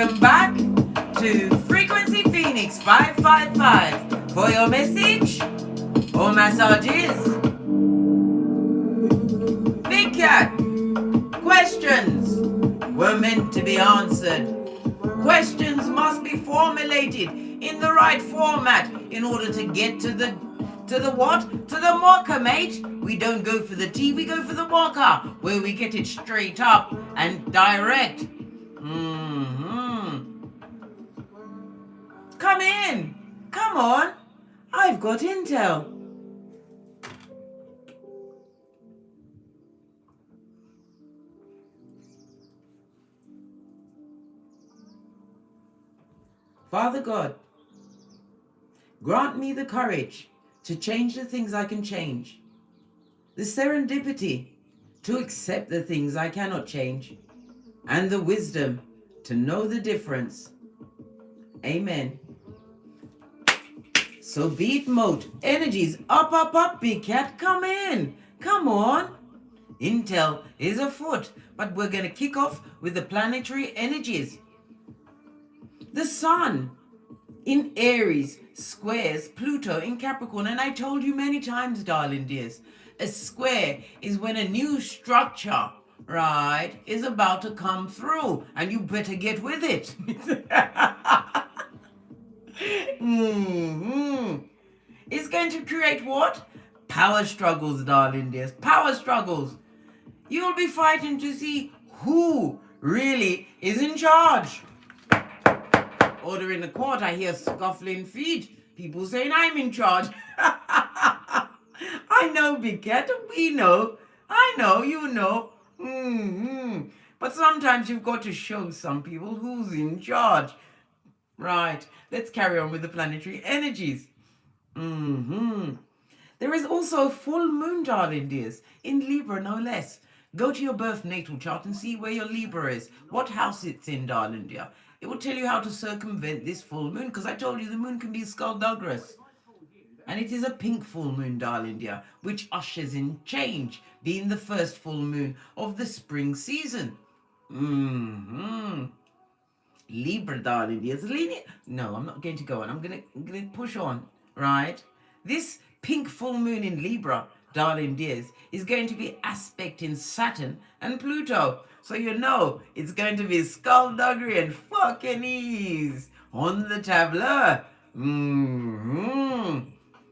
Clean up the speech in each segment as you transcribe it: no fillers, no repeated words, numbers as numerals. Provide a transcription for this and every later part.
Welcome back to Frequency Phoenix 555 for your message or massages. Big Cat, questions were meant to be answered. Questions must be formulated in the right format in order to get to the what? To the mocha, mate. We don't go for the tea, we go for the mocha, where we get it straight up and direct. Come in. Come on. I've got intel. Father God, grant me the courage to change the things I can change, the serendipity to accept the things I cannot change, and the wisdom to know the difference. Amen. So be it, moat. Energies up, Big Cat. Come in. Come on. Intel is afoot, but we're going to kick off with the planetary energies. The Sun in Aries squares Pluto in Capricorn. And I told you many times, darling dears, a square is when a new structure, right, is about to come through. And you better get with it. It's going to create what? Power struggles, darling dears. Power struggles. You'll be fighting to see who really is in charge. Order in the court, I hear scuffling feet. People saying I'm in charge. I know, Big Cat. We know. I know, you know. But sometimes you've got to show some people who's in charge. Right. Let's carry on with the planetary energies. There is also a full moon, darling dears, in Libra, no less. Go to your birth natal chart and see where your Libra is, what house it's in, darling dear. It will tell you how to circumvent this full moon, because I told you the moon can be skullduggerous. And it is a pink full moon, darling dear, which ushers in change, being the first full moon of the spring season. Libra, darling dears. No, I'm not going to go on. I'm going to push on, right? This pink full moon in Libra, darling dears, is going to be aspecting Saturn and Pluto. So you know it's going to be skullduggery and fucking ease on the tableau.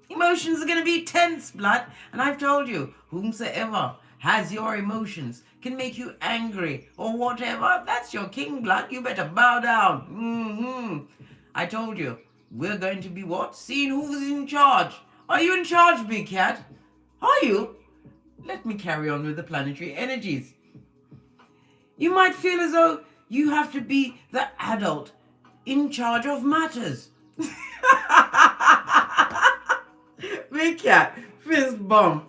Emotions are going to be tense, blood. And I've told you, whomsoever has your emotions can make you angry or whatever. That's your king, blood. You better bow down. I told you, we're going to be what? Seeing who's in charge. Are you in charge, Big Cat? Are you? Let me carry on with the planetary energies. You might feel as though you have to be the adult in charge of matters. Big Cat, fist bump.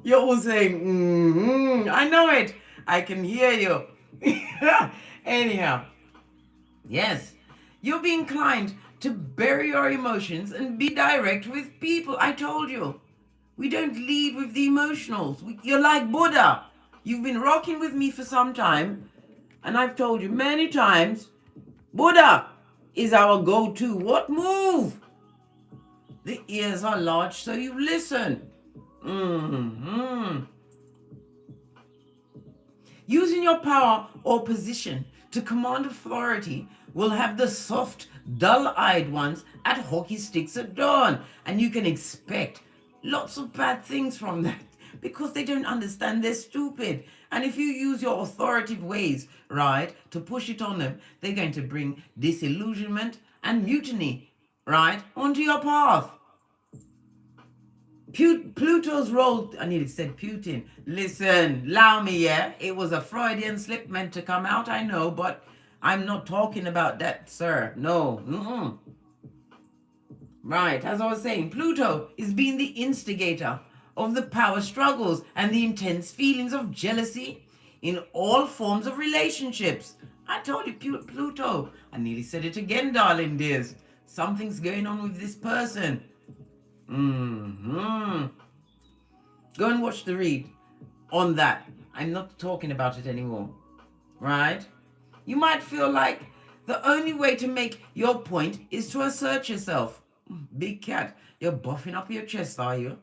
You're all saying, I know it. I can hear you. Anyhow, yes, you'll be inclined to bury your emotions and be direct with people. I told you, we don't lead with the emotionals. You're like Buddha. You've been rocking with me for some time, and I've told you many times, Buddha is our go-to. What move? The ears are large, so you listen. Using your power or position to command authority will have the soft, dull-eyed ones at hockey sticks at dawn. And you can expect lots of bad things from that because they don't understand, they're stupid. And if you use your authoritative ways, right, to push it on them, they're going to bring disillusionment and mutiny, right, onto your path. Pluto's role, I nearly said Putin. Listen, allow me, yeah? It was a Freudian slip meant to come out, I know, but I'm not talking about that, sir. No. Right, as I was saying, Pluto is being the instigator of the power struggles and the intense feelings of jealousy in all forms of relationships. I told you, Pluto. I nearly said it again, darling dears. Something's going on with this person. Go and watch the read on that. I'm not talking about it anymore. Right? You might feel like The only way to make your point is to assert yourself. Big cat, you're buffing up your chest, are you?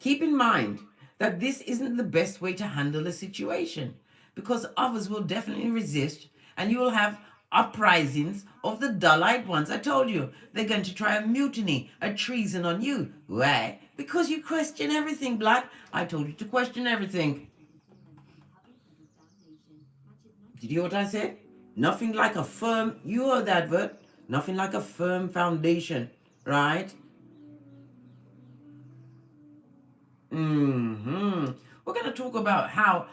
Keep in mind that this isn't the best way to handle a situation, because others will definitely resist and you will have uprisings of the dull-eyed ones. I told you, they're going to try a mutiny, a treason on you. Why? Because you question everything, blood. I told you to question everything. Did you hear what I said? Nothing like a firm, you heard that word, nothing like a firm foundation, right? We're going to talk about how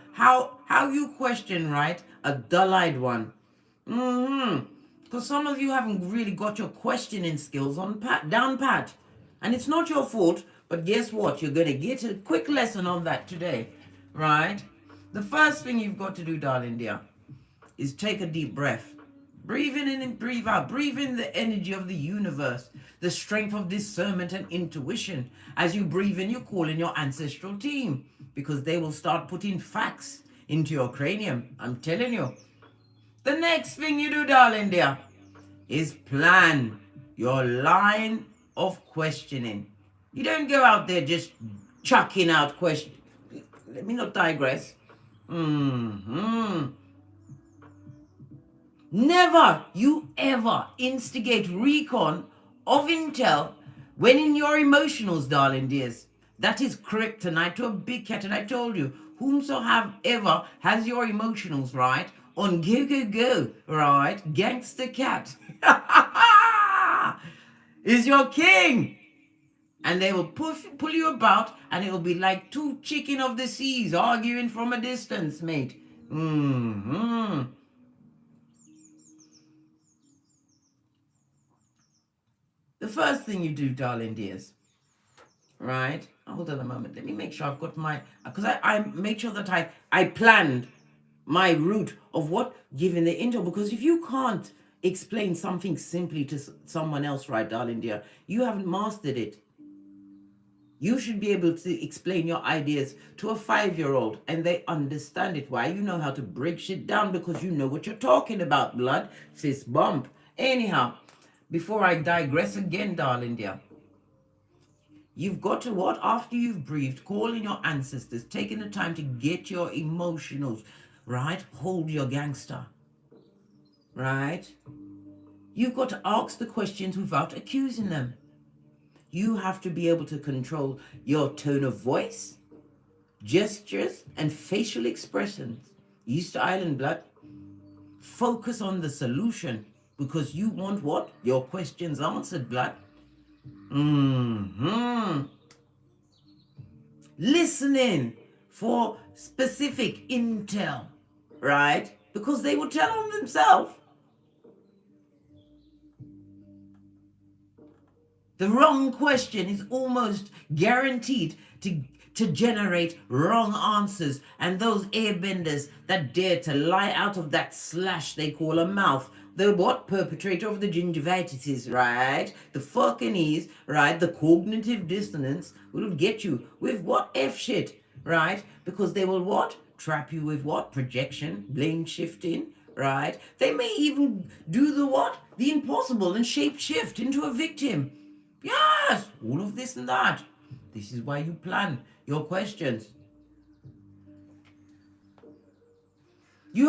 you question, right, a dull-eyed one. Because some of you haven't really got your questioning skills down pat. And it's not your fault, but guess what? You're going to get a quick lesson on that today, right? The first thing you've got to do, darling dear, is take a deep breath. Breathe in and breathe out. Breathe in the energy of the universe, the strength of discernment and intuition. As you breathe in, you call in your ancestral team, because they will start putting facts into your cranium. I'm telling you. The next thing you do, darling dear, is plan your line of questioning. You don't go out there just chucking out questions. Let me not digress. Never you ever instigate recon of intel when in your emotionals, darling dears. That is kryptonite to a big cat. And I told you, whomsoever has your emotionals, right, on go, right, gangster cat is your king. And they will pull you about, and it will be like two chicken of the seas arguing from a distance, mate. The first thing you do, darling dears, right? Hold on a moment. Let me make sure I've got my, because I made sure that I planned my route of what giving the intro, because if you can't explain something simply to someone else, right, darling dear, you haven't mastered it. You should be able to explain your ideas to a 5-year-old and they understand it. Why? You know how to break shit down because you know what you're talking about, blood. Fist bump. Anyhow, before I digress again, darling dear, you've got to what? After you've breathed, call in your ancestors, taking the time to get your emotionals, right? Hold your gangster, right? You've got to ask the questions without accusing them. You have to be able to control your tone of voice, gestures, and facial expressions. Easter Island, blood. Focus on the solution because you want what? Your questions answered, blood. Listening for specific intel, right? Because they will tell on themselves. The wrong question is almost guaranteed to generate wrong answers. And those airbenders that dare to lie out of that slash they call a mouth, the what? Perpetrator of the gingivitis, right? The fucking is, right? The cognitive dissonance will get you with what? F shit, right? Because they will what? Trap you with what? Projection, blame shifting, right? They may even do the what? The impossible and shape shift into a victim. Yes, all of this and that. This is why you plan your questions. You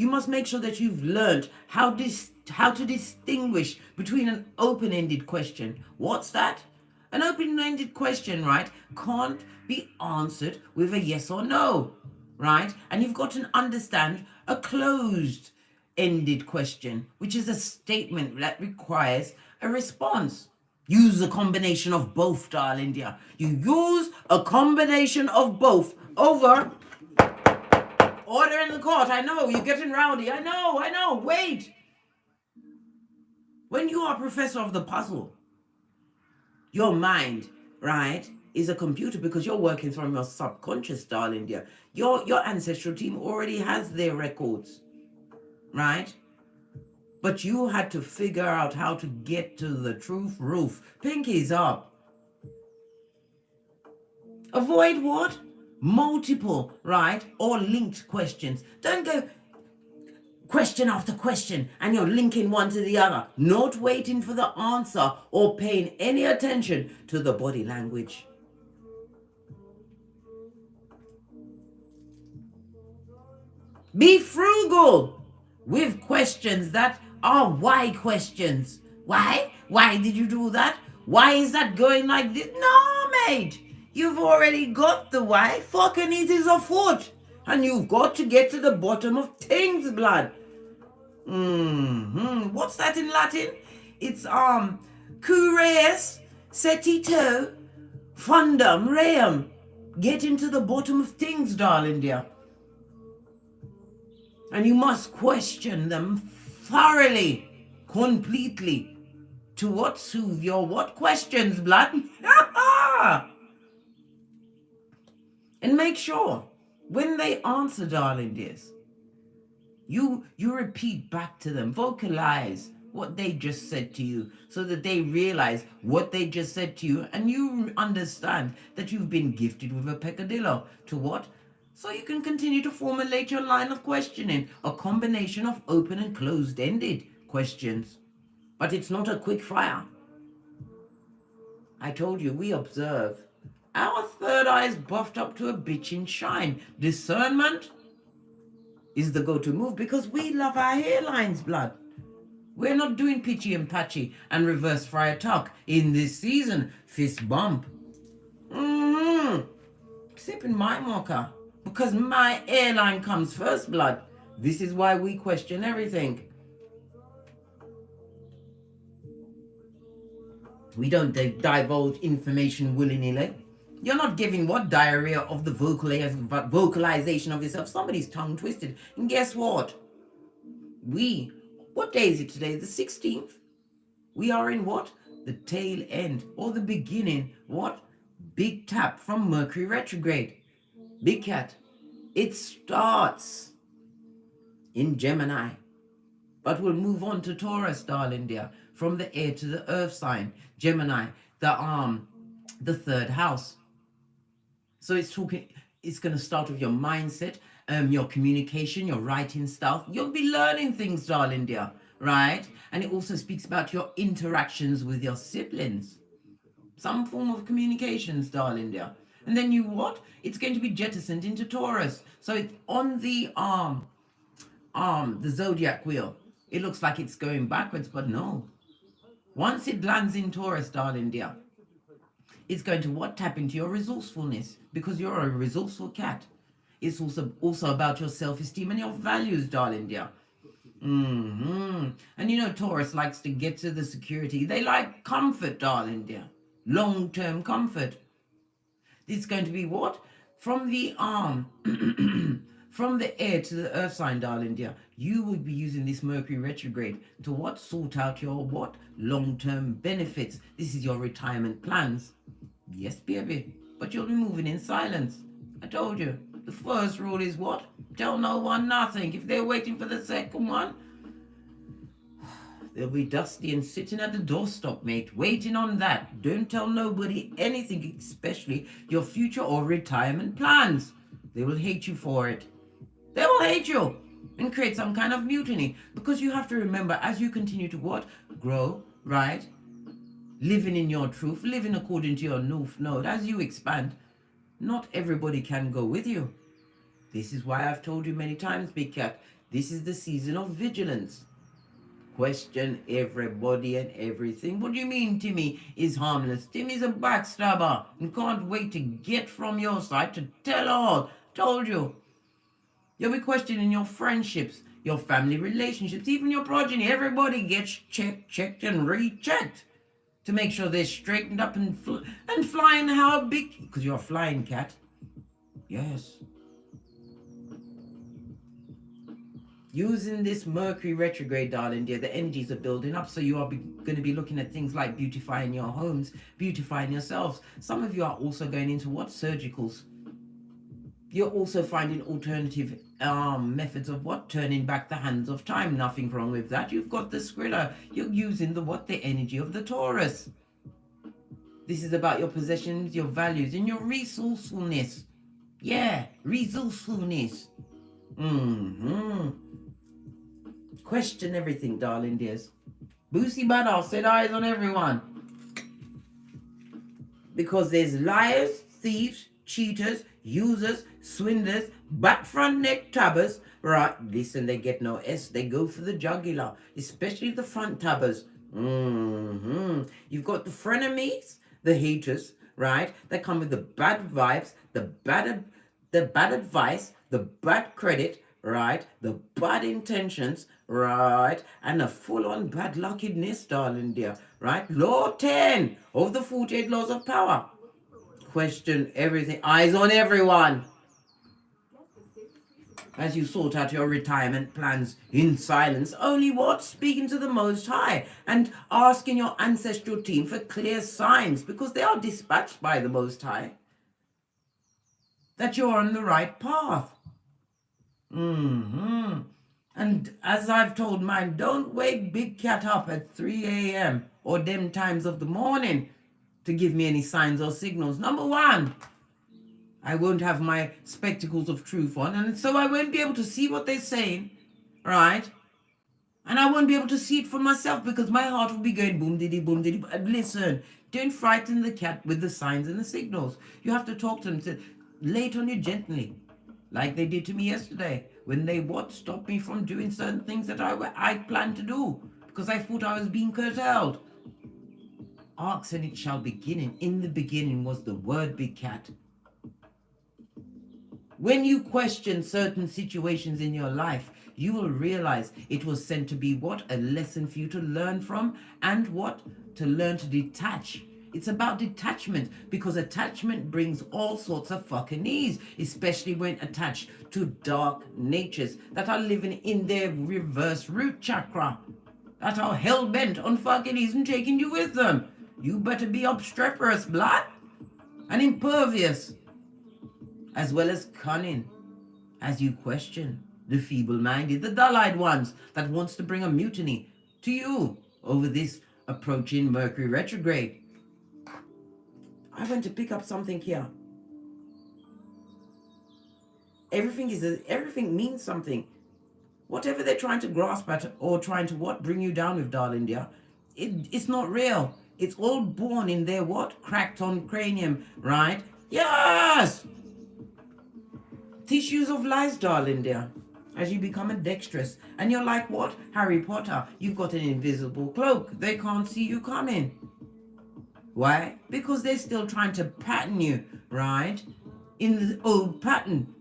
must make sure that you've learned how to distinguish between an open-ended question. What's that? An open-ended question, right, can't be answered with a yes or no, right? And you've got to understand a closed-ended question, which is a statement that requires a response. Use a combination of both, darling dear. You use a combination of both. Over. Order in the court. I know, you're getting rowdy. I know. Wait. When you are professor of the puzzle, your mind, right, is a computer because you're working from your subconscious, darling dear. Your ancestral team already has their records, right? But you had to figure out how to get to the truth roof. Pinkies up. Avoid what? Multiple, right? Or linked questions. Don't go question after question, and you're linking one to the other, not waiting for the answer or paying any attention to the body language. Be frugal with questions that are why questions. Why? Why did you do that? Why is that going like this? No, mate. You've already got the why. Fucking it is afoot. And you've got to get to the bottom of things, blood. What's that in Latin? It's curious setito fundum reum. Getting to the bottom of things, darling dear. And you must question them thoroughly, completely. To what soothe your what questions, blood? And make sure, when they answer, darling dears, you repeat back to them, vocalize what they just said to you, so that they realize what they just said to you, and you understand that you've been gifted with a peccadillo. To what? So you can continue to formulate your line of questioning, a combination of open and closed-ended questions. But it's not a quick fire. I told you, we observe. Our third eye is buffed up to a bitchin' shine. Discernment is the go-to move because we love our hairlines, blood. We're not doing pitchy and patchy and reverse friar tuck in this season. Fist bump. Sipping my mocha. Because my airline comes first, blood. This is why we question everything. We don't divulge information willy-nilly. You're not giving what diarrhea of the vocalization of yourself. Somebody's tongue twisted. And guess what? What day is it today? The 16th? We are in what? The tail end or the beginning. What? Big tap from Mercury retrograde. Big cat. It starts in Gemini. But we'll move on to Taurus, darling dear. From the air to the earth sign. Gemini, the third house. So it's going to start with your mindset, your communication, your writing style. You'll be learning things, darling dear, right? And it also speaks about your interactions with your siblings. Some form of communications, darling dear. And then it's going to be jettisoned into Taurus. So it's on the zodiac wheel. It looks like it's going backwards, but no. Once it lands in Taurus, darling dear, it's going to tap into your resourcefulness, because you're a resourceful cat. It's also about your self-esteem and your values, darling dear. And Taurus likes to get to the security. They like comfort, darling dear. Long-term comfort. It's going to be from the from the air to the earth sign, darling dear. You would be using this Mercury retrograde to sort out your long-term benefits. This is your retirement plans. Yes, baby, but you'll be moving in silence. I told you. The first rule is tell no one nothing. If they're waiting for the second one, they'll be dusty and sitting at the doorstep, mate, waiting on that. Don't tell nobody anything, especially your future or retirement plans. They will hate you for it. They will hate you and create some kind of mutiny, because you have to remember, as you continue to grow, right? Living in your truth, living according to your north node, as you expand, not everybody can go with you. This is why I've told you many times, Big Cat, this is the season of vigilance. Question everybody and everything. What do you mean Timmy is harmless? Timmy's a backstabber and can't wait to get from your side to tell all. Told you. You'll be questioning your friendships, your family relationships, even your progeny. Everybody gets checked and rechecked to make sure they're straightened up and flying how big, because you're a flying cat. Yes. Using this Mercury retrograde, darling dear, the energies are building up, so you are going to be looking at things like beautifying your homes, beautifying yourselves. Some of you are also going into surgicals. You're also finding alternative methods of turning back the hands of time. Nothing wrong with that. You've got the Skrilla. You're using the energy of the Taurus. This is about your possessions, your values, and your resourcefulness. Yeah, resourcefulness. Question everything, darling dears. Boosie Badass said eyes on everyone. Because there's liars, thieves, cheaters, users, swindlers, back front neck tabbers. Right, listen, they get no S. They go for the jugular, especially the front tabbers. You've got the frenemies, the haters, right? They come with the bad vibes, the bad advice, the bad credit, right? The bad intentions, right? And a full-on bad luckiness, darling dear, right? Law 10 of the 48 laws of power. Question everything. Eyes on everyone. As you sort out your retirement plans in silence, only what? Speaking to the Most High and asking your ancestral team for clear signs, because they are dispatched by the Most High, that you're on the right path. And as I've told mine, don't wake Big Cat up at 3 a.m. or them times of the morning to give me any signs or signals. Number one, I won't have my spectacles of truth on, and so I won't be able to see what they're saying, right? And I won't be able to see it for myself because my heart will be going boom diddy boom diddy. But listen, don't frighten the cat with the signs and the signals. You have to talk to them, to lay it on you gently, like they did to me yesterday when they stopped me from doing certain things that I planned to do because I thought I was being curtailed. Ask and it shall begin. In the beginning was the word, Big Cat. When you question certain situations in your life, you will realize it was sent to be what? A lesson for you to learn from, and what? To learn to detach. It's about detachment, because attachment brings all sorts of fucking ease, especially when attached to dark natures that are living in their reverse root chakra, that are hell-bent on fucking ease and taking you with them. You better be obstreperous, blood, and impervious, as well as cunning, as you question the feeble-minded, the dull-eyed ones that wants to bring a mutiny to you over this approaching Mercury retrograde. I went to pick up something here. Everything means something. Whatever they're trying to grasp at or trying to bring you down with, darling dear, it's not real. It's all born in their cracked on cranium, right? Yes! Tissues of lies, darling dear. As you become a dexterous, and you're like what? Harry Potter, you've got an invisible cloak. They can't see you coming. Why? Because they're still trying to pattern you, right? In the old pattern.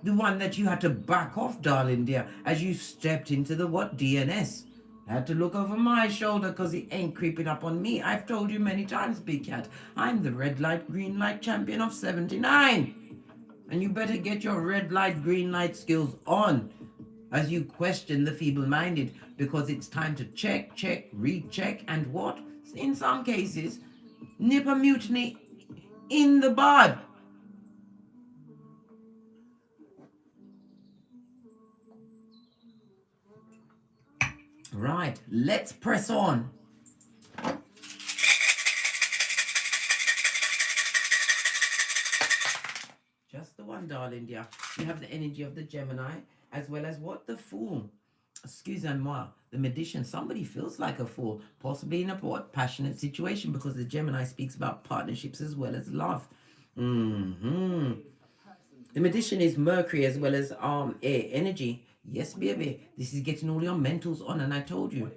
The one that you had to back off, darling dear, as you stepped into the DNS. I had to look over my shoulder because it ain't creeping up on me. I've told you many times, Big Cat, I'm the red light, green light champion of 79. And you better get your red light, green light skills on as you question the feeble-minded, because it's time to check, recheck, and in some cases, nip a mutiny in the bud. Right, let's press on. Just the one, darling dear. You have the energy of the Gemini, as well as the Fool. Excusez-moi, the Magician. Somebody feels like a fool, possibly in a passionate situation, because the Gemini speaks about partnerships as well as love. The Magician is Mercury as well as air energy. Yes, baby. This is getting all your mentals on, and I told you,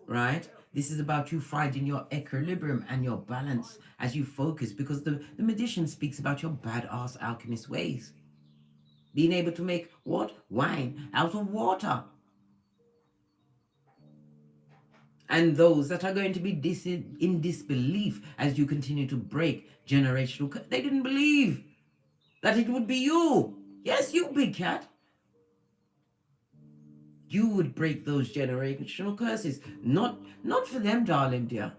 right? This is about you finding your equilibrium and your balance as you focus, because the Magician speaks about your badass alchemist ways. Being able to make wine out of water. And those that are going to be in disbelief as you continue to break generational curses. They didn't believe that it would be you. Yes, you, Big Cat. You would break those generational curses. Not for them, darling dear.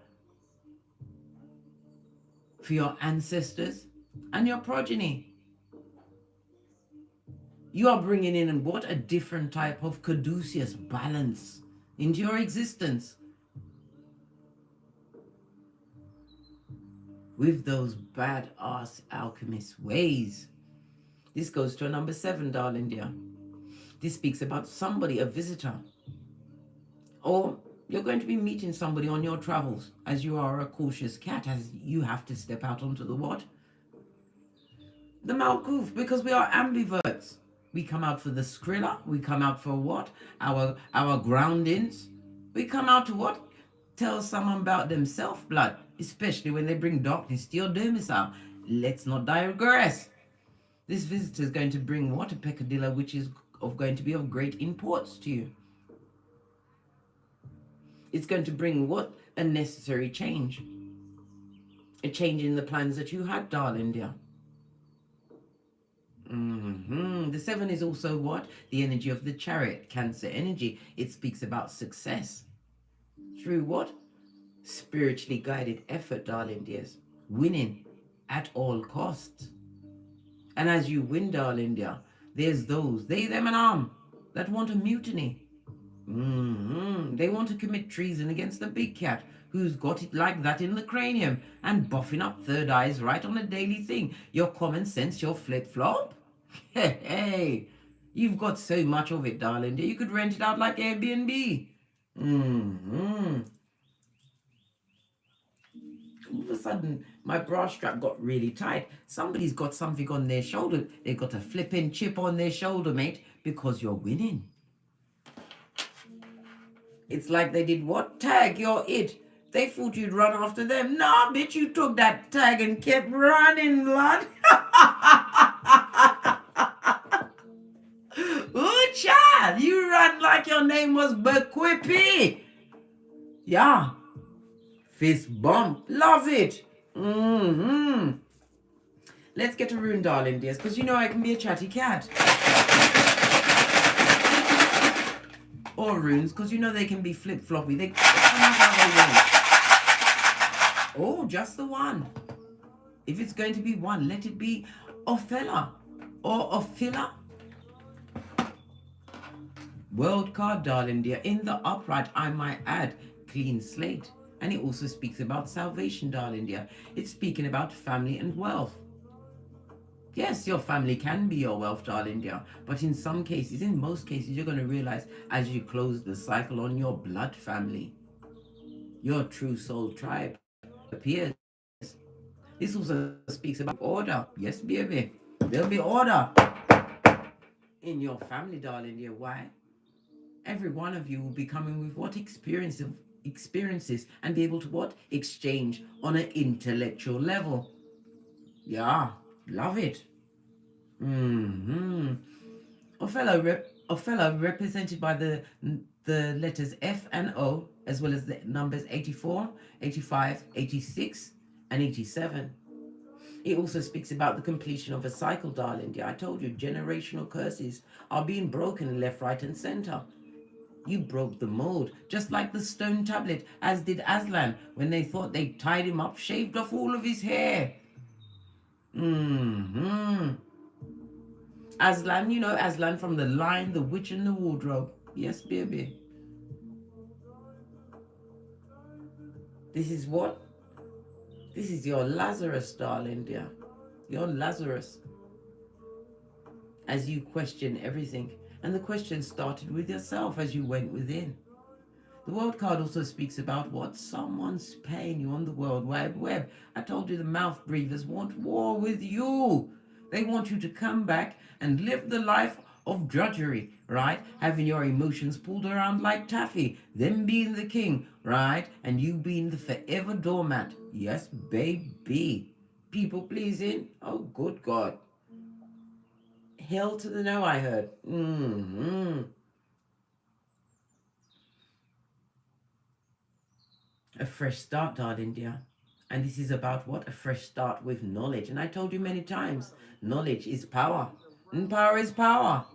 For your ancestors and your progeny. You are bringing in a different type of caduceus balance into your existence. With those badass alchemist ways. This goes to a number 7, darling dear. This speaks about somebody, a visitor, Or you're going to be meeting somebody on your travels, as you are a cautious cat, as you have to step out onto the what? The Malkuth, because we are ambiverts. We come out for the Skrilla. We come out for what? Our groundings. We come out to what? Tell someone about themselves, blood, especially when they bring darkness to your domicile. Let's not digress. This visitor is going to bring what? A peccadillo, which is going to be of great importance to you. It's going to bring what? A necessary change. A change in the plans that you had, darling dear. The 7 is also what? The energy of the Chariot, Cancer energy. It speaks about success. Through what? Spiritually guided effort, darling dears. Winning at all costs. And as you win, darling dear, there's those, they, them, and that want a mutiny. They want to commit treason against the big cat who's got it like that in the cranium and buffing up third eyes right on a daily thing. Your common sense, your flip-flop. Hey, you've got so much of it, darling. You could rent it out like Airbnb. All of a sudden, my bra strap got really tight. Somebody's got something on their shoulder. They've got a flipping chip on their shoulder, mate, because you're winning. It's like they did what? Tag, you're it. They thought you'd run after them. Nah, bitch, you took that tag and kept running, blood. Ooh, child, you run like your name was Bequippy. Yeah. Fist bump. Love it. Let's get a rune, darling dears, because you know I can be a chatty cat. Or runes, because you know they can be flip-floppy. They come out how they want. Oh, just the one. If it's going to be one, let it be Ophelia or Ophelia. World card, darling dear. In the upright, I might add, clean slate. And it also speaks about salvation, darling dear. It's speaking about family and wealth. Yes, your family can be your wealth, darling dear. But in some cases, in most cases, you're going to realize as you close the cycle on your blood family, your true soul tribe appears. This also speaks about order. Yes, baby. There'll be order in your family, darling dear. Why? Every one of you will be coming with what experiences and be able to what? Exchange on an intellectual level. Yeah, love it. Othello represented by the letters F and O, as well as the numbers 84, 85, 86, and 87. It also speaks about the completion of a cycle, darling dear. I told you, generational curses are being broken left, right, and center. You broke the mold, just like the stone tablet, as did Aslan, when they thought they tied him up, shaved off all of his hair. Aslan, you know Aslan from The Lion, the Witch, and the Wardrobe. Yes, baby. This is what? This is your Lazarus, darling dear. Your Lazarus. As you question everything. And the question started with yourself as you went within. The world card also speaks about what? Someone's paying you on the World Wide Web. I told you the mouth breathers want war with you. They want you to come back and live the life of drudgery, right? Having your emotions pulled around like taffy. Them being the king, right? And you being the forever doormat. Yes, baby. People pleasing? Oh, good God. Hell to the no, I heard. A fresh start, darling dear. And this is about what? A fresh start with knowledge. And I told you many times, knowledge is power. And power is power.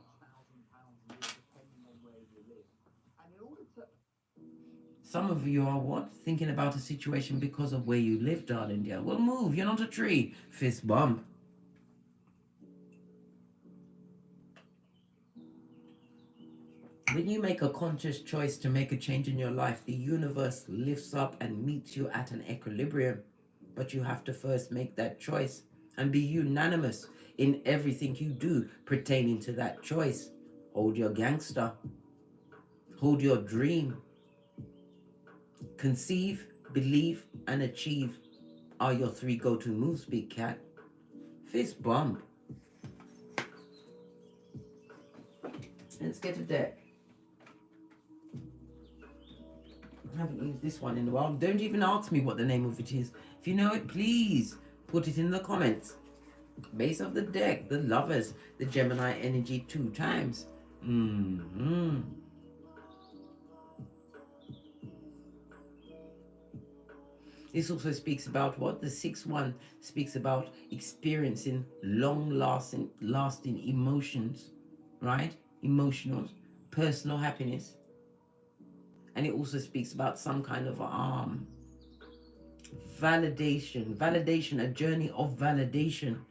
Some of you are what? Thinking about a situation because of where you live, darling dear. Well, move. You're not a tree. Fist bump. When you make a conscious choice to make a change in your life, the universe lifts up and meets you at an equilibrium. But you have to first make that choice and be unanimous in everything you do pertaining to that choice. Hold your gangster. Hold your dream. Conceive, believe, and achieve are your 3 go-to moves, Big Cat. Fist bump. Let's get a deck. I haven't used this one in a while. Don't even ask me what the name of it is. If you know it, please put it in the comments. Base of the deck, the Lovers, the Gemini energy 2 times. This also speaks about what? The 6-1 speaks about experiencing long-lasting emotions, right? Emotional, personal happiness. And it also speaks about some kind of validation, a journey of validation.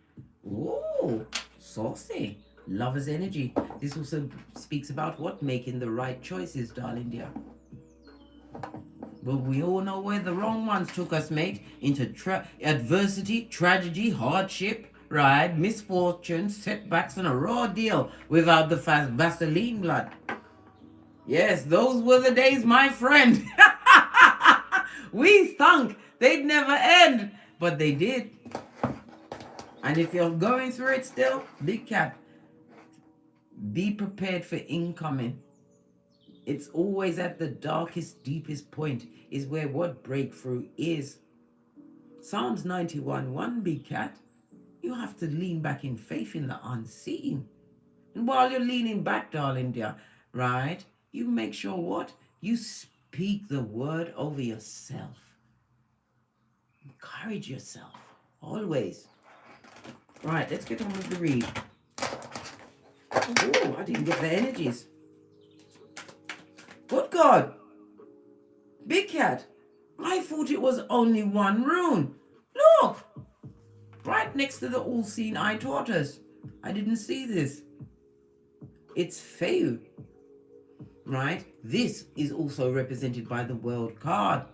Ooh, saucy. Lover's energy. This also speaks about what? Making the right choices, darling dear. Well, we all know where the wrong ones took us, mate. Into adversity, tragedy, hardship, right? Misfortune, setbacks, and a raw deal without the Vaseline blood. Yes, those were the days, my friend. We thunk they'd never end, but they did. And if you're going through it still, Big Cat, be prepared for incoming. It's always at the darkest, deepest point is where what breakthrough is. Psalms 91:1, Big Cat, you have to lean back in faith in the unseen. And while you're leaning back, darling dear, right, you make sure what? You speak the word over yourself. Encourage yourself, always. Right, let's get on with the read. Oh, I didn't get the energies. Good God. Big Cat, I thought it was only 1 rune. Look, right next to the all-seeing eye tortoise. I didn't see this. It's Feu, right? This is also represented by the World card.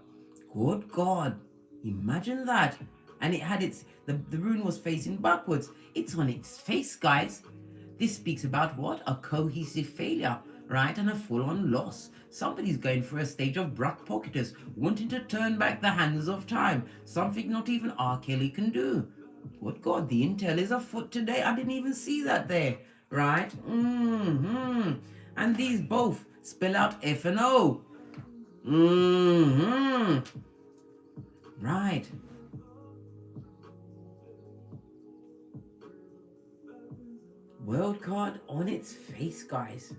Good God, imagine that. And it had the rune was facing backwards. It's on its face, guys. This speaks about what? A cohesive failure, right? And a full-on loss. Somebody's going through a stage of brack-pocketers, wanting to turn back the hands of time. Something not even R. Kelly can do. Good God, the intel is afoot today. I didn't even see that there, right? And these both spell out F and O. Right. World card on its face, guys.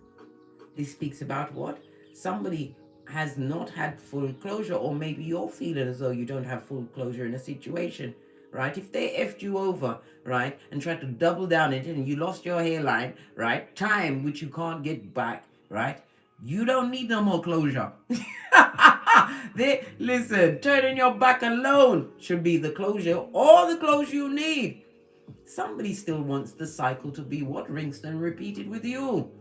This speaks about what? Somebody has not had full closure, or maybe you're feeling as though you don't have full closure in a situation, right? If they effed you over, right, and tried to double down it and you lost your hairline, right, time which you can't get back, right, you don't need no more closure. Listen, turning your back alone should be the closure, or the closure you need. Somebody still wants the cycle to be what? Rinsed and repeated with you.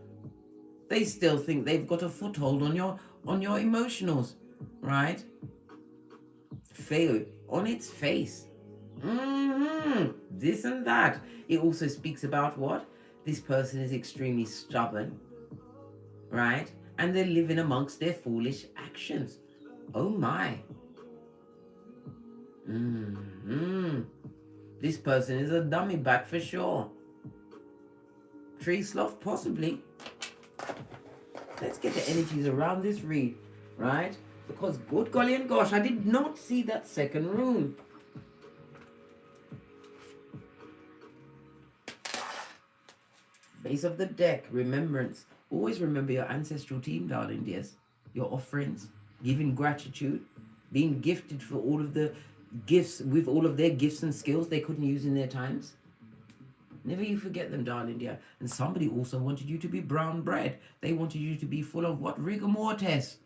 They still think they've got a foothold on your emotionals, right? Fail on its face. This and that. It also speaks about what? This person is extremely stubborn, right? And they're living amongst their foolish actions. Oh my. This person is a dummy back for sure. Tree sloth, possibly. Let's get the energies around this read, right? Because good golly and gosh, I did not see that second rune. Base of the deck, remembrance. Always remember your ancestral team, darling dears. Your offerings, giving gratitude, being gifted for all of the gifts, with all of their gifts and skills they couldn't use in their times. Never you forget them, darling dear. And somebody also wanted you to be brown bread. They wanted you to be full of what? Rigor mortis.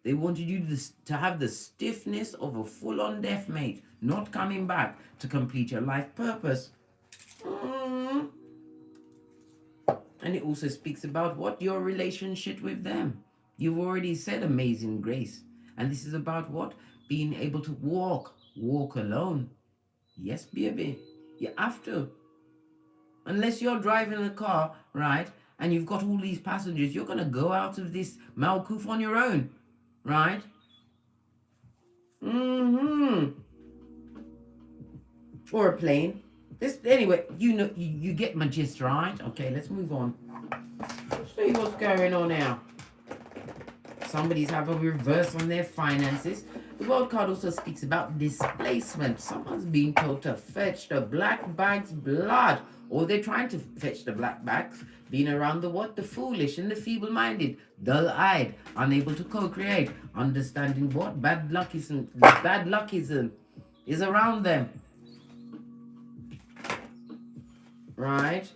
They wanted you to have the stiffness of a full-on death mate, not coming back to complete your life purpose. And it also speaks about what? Your relationship with them. You've already said amazing grace. And this is about what? Being able to walk alone. Yes, baby. You have to. Unless you're driving a car, right, and you've got all these passengers, you're going to go out of this Malkuf on your own. right? Or a plane. This anyway, you know, you get my gist, right? Okay, let's move on. Let's see what's going on now. Somebody's have a reverse on their finances. The world card also speaks about displacement. Someone's being told to fetch the black bag's blood, or they're trying to fetch the black bags, being around the what? The foolish and the feeble-minded, dull-eyed, unable to co-create, understanding what? Bad luckism is around them. Right?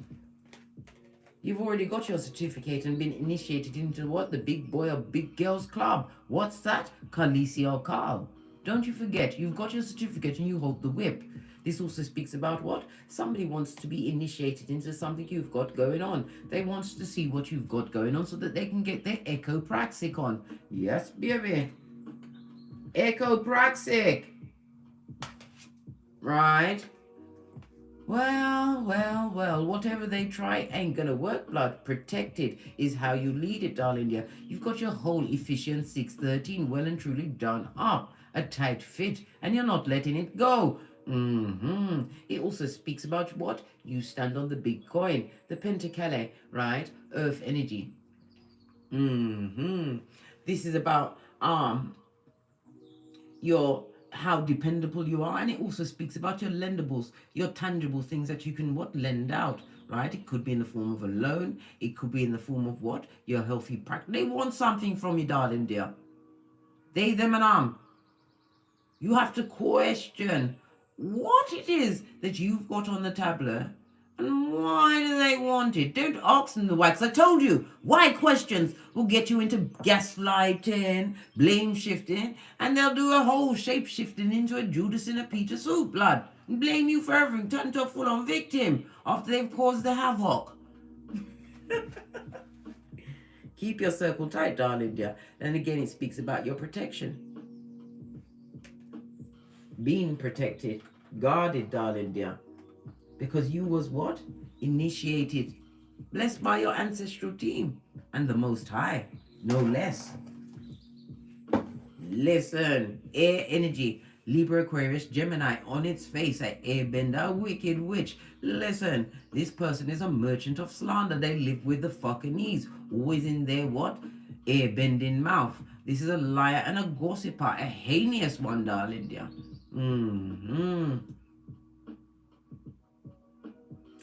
You've already got your certificate and been initiated into what? The big boy or big girls club. What's that? Khaleesi or Carl. Don't you forget, you've got your certificate and you hold the whip. This also speaks about what? Somebody wants to be initiated into something you've got going on. They want to see what you've got going on so that they can get their echo-praxic on. Yes, baby. Echo-praxic. Right? Well, whatever they try ain't gonna work, blood. Protected is how you lead it, darling dear. You've got your whole efficient 613 well and truly done up. A tight fit, and you're not letting it go. It also speaks about what? You stand on the big coin, the Pentacale, right? Earth energy. This is about your how dependable you are, and it also speaks about your lendables, your tangible things that you can what lend out, right? It could be in the form of a loan, it could be in the form of what? Your healthy practice. They want something from you, darling dear. They, them, and you have to question what it is that you've got on the tablet and why do they want it. Don't ask them the why, because I told you, why questions will get you into gaslighting, blame shifting, and they'll do a whole shape shifting into a Judas in a Peter soup, blood, and blame you for everything, turn into a full-on victim after they've caused the havoc. Keep your circle tight, darling dear. And again, it speaks about your protection. Being protected, guarded, darling dear. Because you was what? Initiated, blessed by your ancestral team and the Most High, no less. Listen, air energy, Libra, Aquarius, Gemini, on its face, a airbender, wicked witch. Listen, this person is a merchant of slander. They live with the fucking ease, always in their what? Airbending mouth. This is a liar and a gossiper, a heinous one, darling dear.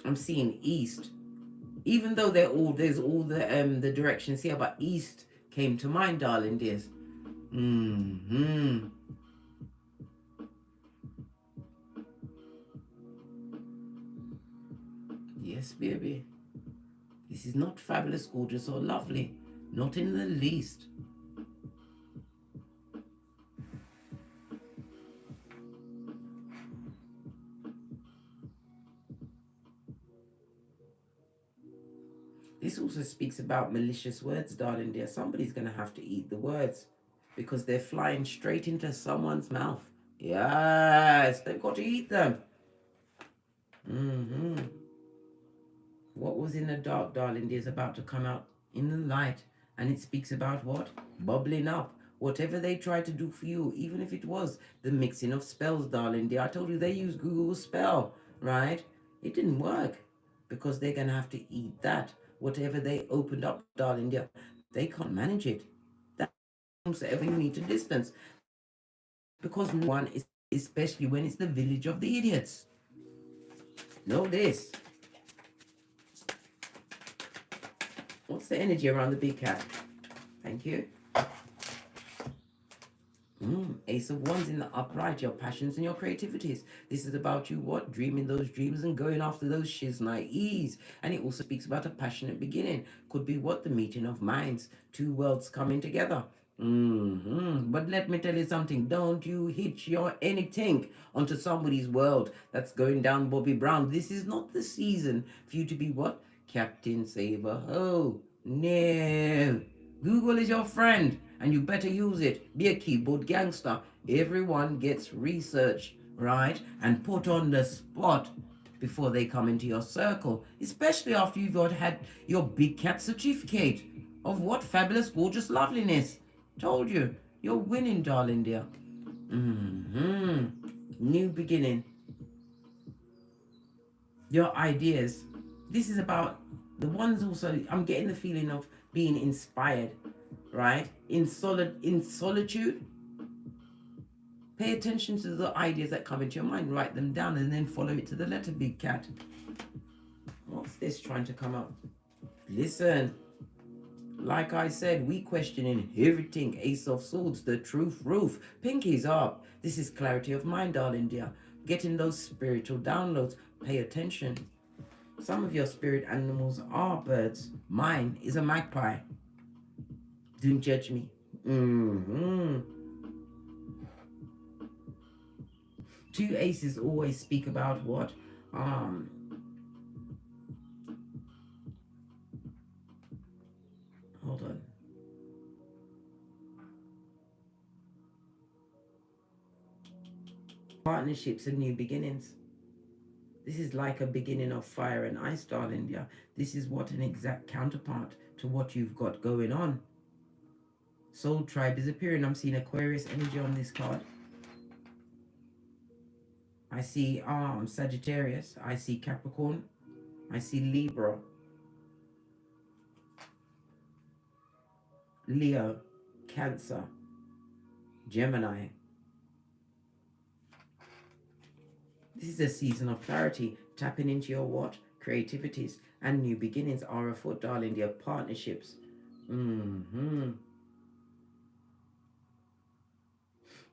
I'm seeing east, even though there's all the directions here, but east came to mind, darling dears. Yes, baby. This is not fabulous, gorgeous, or lovely, not in the least. This also speaks about malicious words, darling dear. Somebody's going to have to eat the words because they're flying straight into someone's mouth. Yes, they've got to eat them. What was in the dark, darling dear, is about to come out in the light. And it speaks about what? Bubbling up. Whatever they tried to do for you, even if it was the mixing of spells, darling dear. I told you they used Google spell, right? It didn't work because they're going to have to eat that. Whatever they opened up, darling dear, they can't manage it. That's whatever you need to distance. Because no one is, especially when it's the village of the idiots. Know this. What's the energy around the big cat? Thank you. Ace of Wands in the upright, your passions and your creativities. This is about you, what? Dreaming those dreams and going after those shiznai's. And it also speaks about a passionate beginning. Could be what? The meeting of minds. Two worlds coming together. But let me tell you something. Don't you hitch your anything onto somebody's world that's going down Bobby Brown. This is not the season for you to be what? Captain Saver. Oh, no. Google is your friend, and you better use it. Be a keyboard gangster. Everyone gets research, right? And put on the spot before they come into your circle, especially after you've had your big cat certificate of what? Fabulous, gorgeous loveliness. Told you. You're winning, darling dear. New beginning. Your ideas. This is about the ones also, I'm getting the feeling of being inspired, right? In solitude. Pay attention to the ideas that come into your mind, write them down, and then follow it to the letter, big cat. What's this trying to come up? Listen, like I said, we questioning everything. Ace of Swords, the truth roof, pinkies up. This is clarity of mind, darling dear. Getting those spiritual downloads. Pay attention. Some of your spirit animals are birds. Mine is a magpie. Don't judge me. Two aces always speak about what? Hold on. Partnerships and new beginnings. This is like a beginning of fire and ice, darling dear. This is what an exact counterpart to what you've got going on. Soul tribe is appearing. I'm seeing Aquarius energy on this card. I see Sagittarius. I see Capricorn. I see Libra. Leo. Cancer. Gemini. This is a season of clarity. Tapping into your what? Creativities. And new beginnings are afoot, darling dear. Partnerships.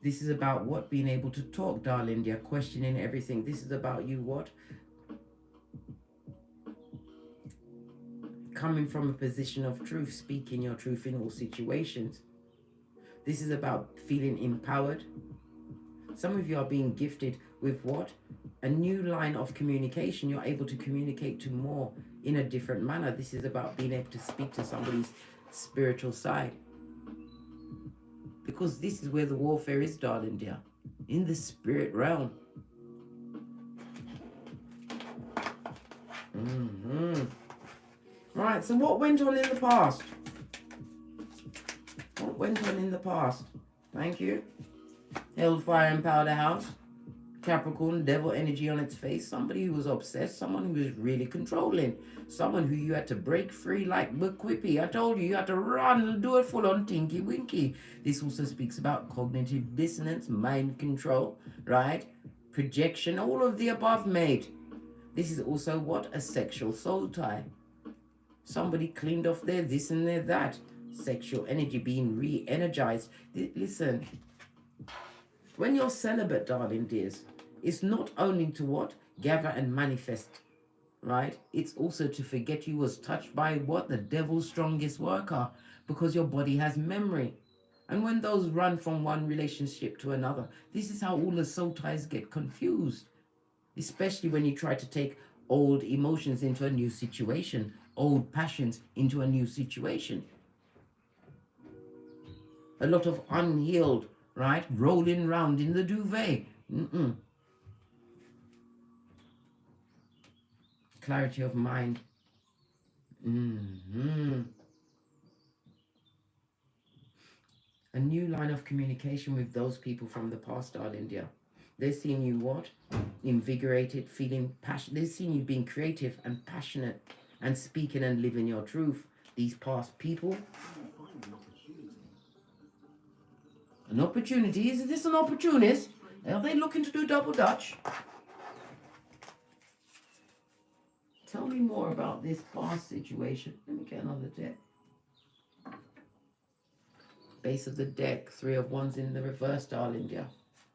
This is about what? Being able to talk, darling dear. Questioning everything. This is about you what? Coming from a position of truth. Speaking your truth in all situations. This is about feeling empowered. Some of you are being gifted with what? A new line of communication. You're able to communicate to more in a different manner. This is about being able to speak to somebody's spiritual side. Because this is where the warfare is, darling dear. In the spirit realm. Right, so what went on in the past? What went on in the past? Thank you. Hellfire and Powder House. Capricorn, devil energy on its face. Somebody who was obsessed. Someone who was really controlling. Someone who you had to break free like Quippy. I told you had to run and do it full on Tinky Winky. This also speaks about cognitive dissonance, mind control, right? Projection, all of the above, mate. This is also what? A sexual soul tie. Somebody cleaned off their this and their that. Sexual energy being re-energized. Listen, when you're celibate, darling dears, it's not only to what? Gather and manifest, right? It's also to forget you was touched by what? The devil's strongest worker, because your body has memory. And when those run from one relationship to another, this is how all the soul ties get confused. Especially when you try to take old emotions into a new situation, old passions into a new situation. A lot of unhealed, right? Rolling around in the duvet. Clarity of mind. A new line of communication with those people from the past, darling dear. They're seeing you what? Invigorated, feeling passion. They're seeing you being creative and passionate and speaking and living your truth. These past people. An opportunity? Is this an opportunist? Are they looking to do double dutch? Tell me more about this past situation. Let me get another deck. Base of the deck, 3 of Wands in the reverse, darling dear.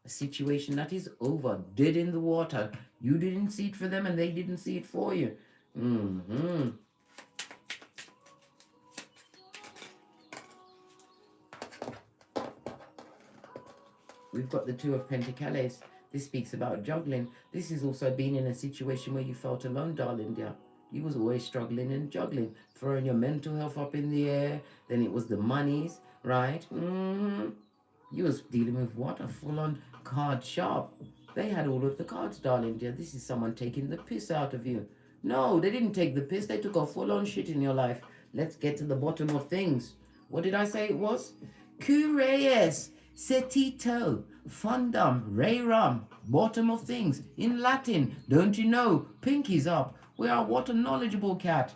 A situation that is over, dead in the water. You didn't see it for them and they didn't see it for you. We've got the 2 of Pentacles. This speaks about juggling. This is also being in a situation where you felt alone, darling dear. You was always struggling and juggling, throwing your mental health up in the air. Then it was the monies, right? You was dealing with what? A full-on card sharp. They had all of the cards, darling dear. This is someone taking the piss out of you. No, they didn't take the piss. They took a full-on shit in your life. Let's get to the bottom of things. What did I say it was? Curious, setito, fundum, rerum, bottom of things. In Latin, don't you know? Pinkies up. We are what a knowledgeable cat.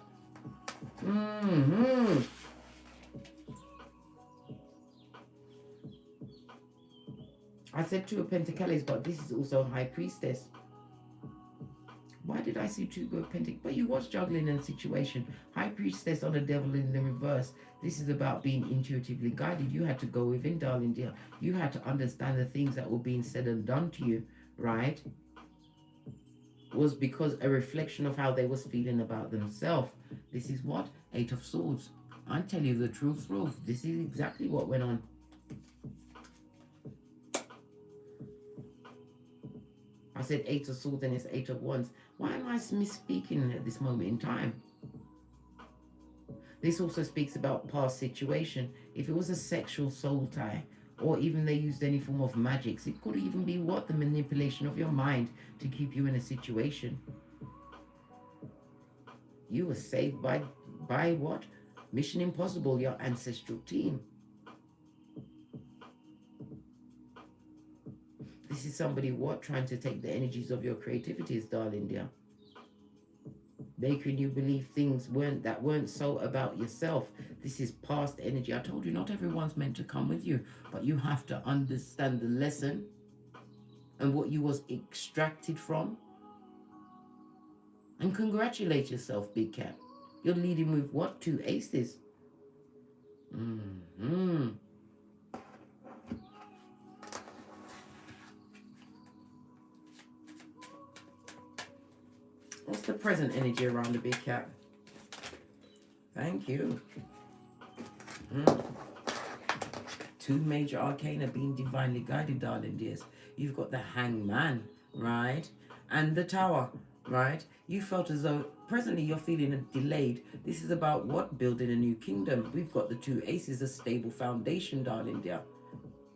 I said two of Pentacles, but this is also High Priestess. Why did I see two of Pentacles? But you was juggling in a situation. High Priestess on the Devil in the reverse. This is about being intuitively guided. You had to go within, darling dear. You had to understand the things that were being said and done to you, right? Was because a reflection of how they was feeling about themselves. This is what? Eight of Swords. I tell you the truth. This is exactly what went on. I said Eight of Swords and it's Eight of Wands. Why am I misspeaking at this moment in time? This also speaks about past situation. If it was a sexual soul tie, or even they used any form of magics, it could even be what? The manipulation of your mind to keep you in a situation. You were saved by what? Mission Impossible, your ancestral team. This is somebody what? Trying to take the energies of your creativities, darling dear. Making you believe things that weren't so about yourself. This is past energy. I told you not everyone's meant to come with you, but you have to understand the lesson and what you was extracted from. And congratulate yourself, big cat. You're leading with what? Two aces. What's the present energy around the big cat? Thank you. Two major arcana being divinely guided, darling dears. You've got the Hangman, right? And the Tower, right? You felt as though presently you're feeling delayed. This is about what? Building a new kingdom. We've got the two aces, a stable foundation, darling dear,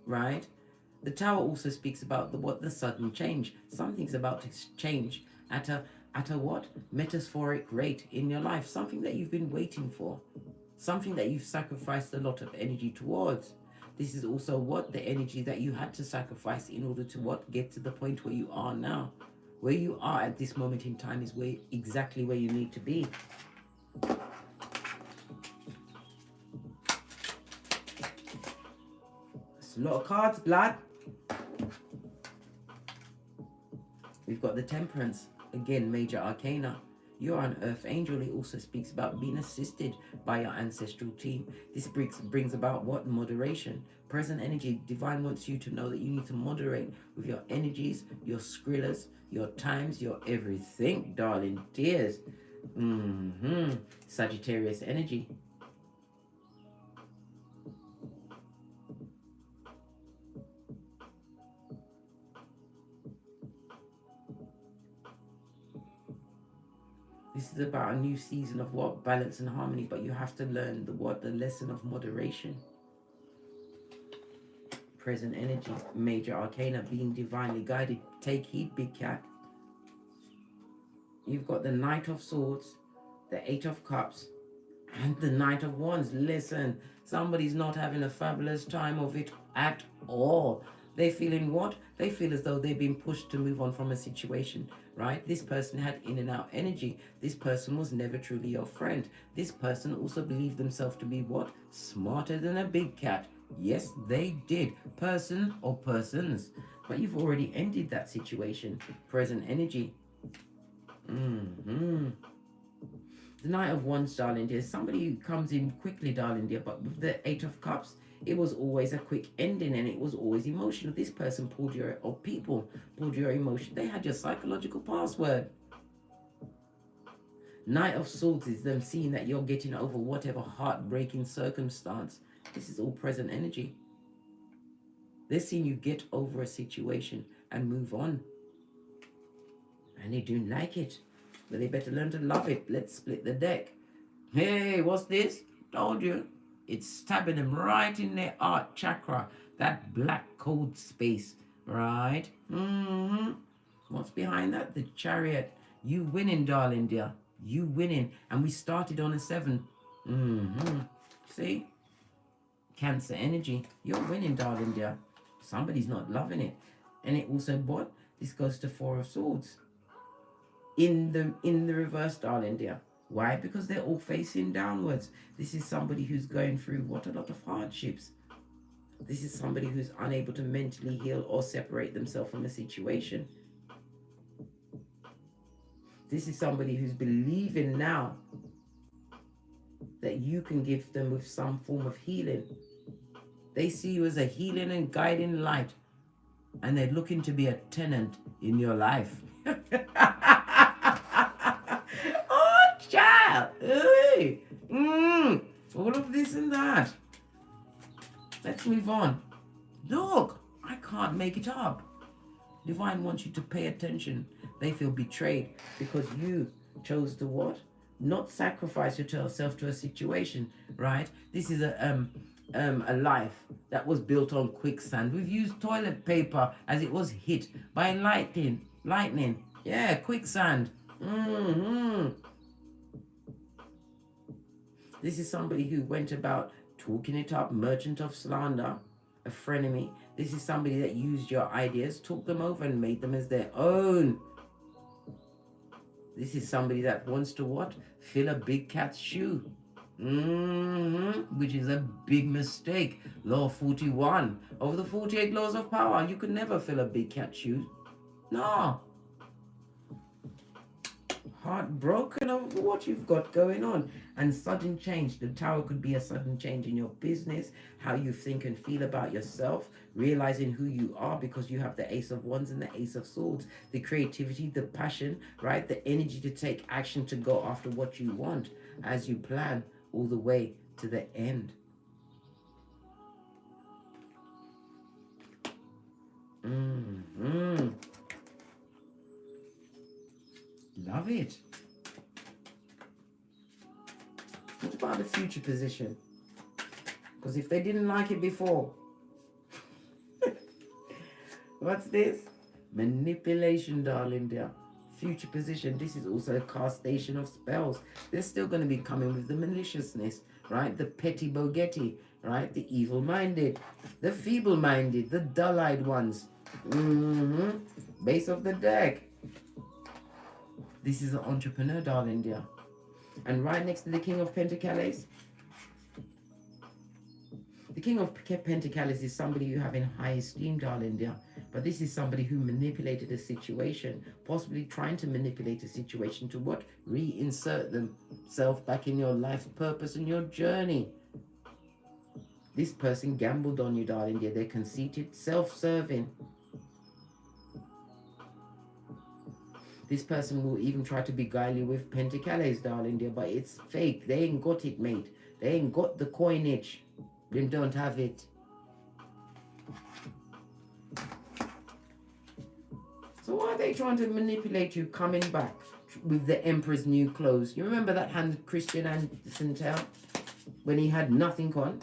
right? The Tower also speaks about the sudden change. Something's about to change at a what? Metaphoric rate in your life. Something that you've been waiting for. Something that you've sacrificed a lot of energy towards. This is also what? The energy that you had to sacrifice in order to what? Get to the point where you are now. Where you are at this moment in time is exactly where you need to be. It's a lot of cards, blood. We've got the Temperance. Again, major arcana. You're an earth angel. It also speaks about being assisted by your ancestral team. This brings about what? Moderation. Present energy. Divine wants you to know that you need to moderate with your energies, your skrillers, your times, your everything, darling dears. Sagittarius energy. This is about a new season of what? Balance and harmony, but you have to learn the lesson of moderation. Present energy, major arcana, being divinely guided. Take heed, big cat. You've got the Knight of Swords, the Eight of Cups, and the Knight of Wands. Listen, somebody's not having a fabulous time of it at all. They're feeling what? They feel as though they've been pushed to move on from a situation, right? This person had in and out energy. This person was never truly your friend. This person also believed themselves to be what? Smarter than a big cat. Yes, they did. Person or persons. But you've already ended that situation. Present energy. The Knight of Wands, darling dear. Somebody who comes in quickly, darling dear. But with the Eight of Cups, it was always a quick ending and it was always emotional. This person pulled your emotion. They had your psychological password. Knight of Swords is them seeing that you're getting over whatever heartbreaking circumstance. This is all present energy. They're seeing you get over a situation and move on. And they don't like it. But they better learn to love it. Let's split the deck. Hey, what's this? Told you. It's stabbing them right in their heart chakra. That black cold space. Right? What's behind that? The Chariot. You winning, darling dear. You winning. And we started on a 7. See? Cancer energy, you're winning, darling dear. Somebody's not loving it. And it also, what? This goes to Four of Swords. In the reverse, darling dear. Why? Because they're all facing downwards. This is somebody who's going through what? A lot of hardships. This is somebody who's unable to mentally heal or separate themselves from a situation. This is somebody who's believing now that you can give them with some form of healing. They see you as a healing and guiding light, and they're looking to be a tenant in your life. Oh, child. Hey. All of this and that. Let's move on. Look, I can't make it up. Divine wants you to pay attention. They feel betrayed because you chose to what? Not sacrifice yourself to a situation, right? This is a life that was built on quicksand. We've used toilet paper as it was hit by lightning. Yeah, quicksand. This is somebody who went about talking it up, merchant of slander, a frenemy. This is somebody that used your ideas, took them over and made them as their own. This is somebody that wants to what? Fill a big cat's shoe. Which is a big mistake. Law 41. Of the 48 laws of power, you could never fill a big cat's shoe. No. Heartbroken over what you've got going on. And sudden change. The Tower could be a sudden change in your business, how you think and feel about yourself, realizing who you are, because you have the Ace of Wands and the Ace of Swords. The creativity, the passion, right? The energy to take action, to go after what you want as you plan all the way to the end. Love it. What about the future position? Because if they didn't like it before, what's this? Manipulation, darling dear. Future position. This is also a castation of spells. They're still going to be coming with the maliciousness, right? The petty bogetti, right? The evil-minded, the feeble-minded, the dull-eyed ones. Base of the deck. This is an entrepreneur, darling dear. And right next to the King of Pentacles, the King of Pentacles is somebody you have in high esteem, darling dear. But this is somebody who manipulated a situation, possibly trying to manipulate a situation to what? Reinsert themselves back in your life purpose and your journey. This person gambled on you, darling dear. They're conceited, self-serving. This person will even try to beguile you with Pentacles, darling dear, but it's fake. They ain't got it, mate. They ain't got the coinage. They don't have it. So why are they trying to manipulate you coming back with the Emperor's new clothes? You remember that Hans Christian Andersen tale when he had nothing on?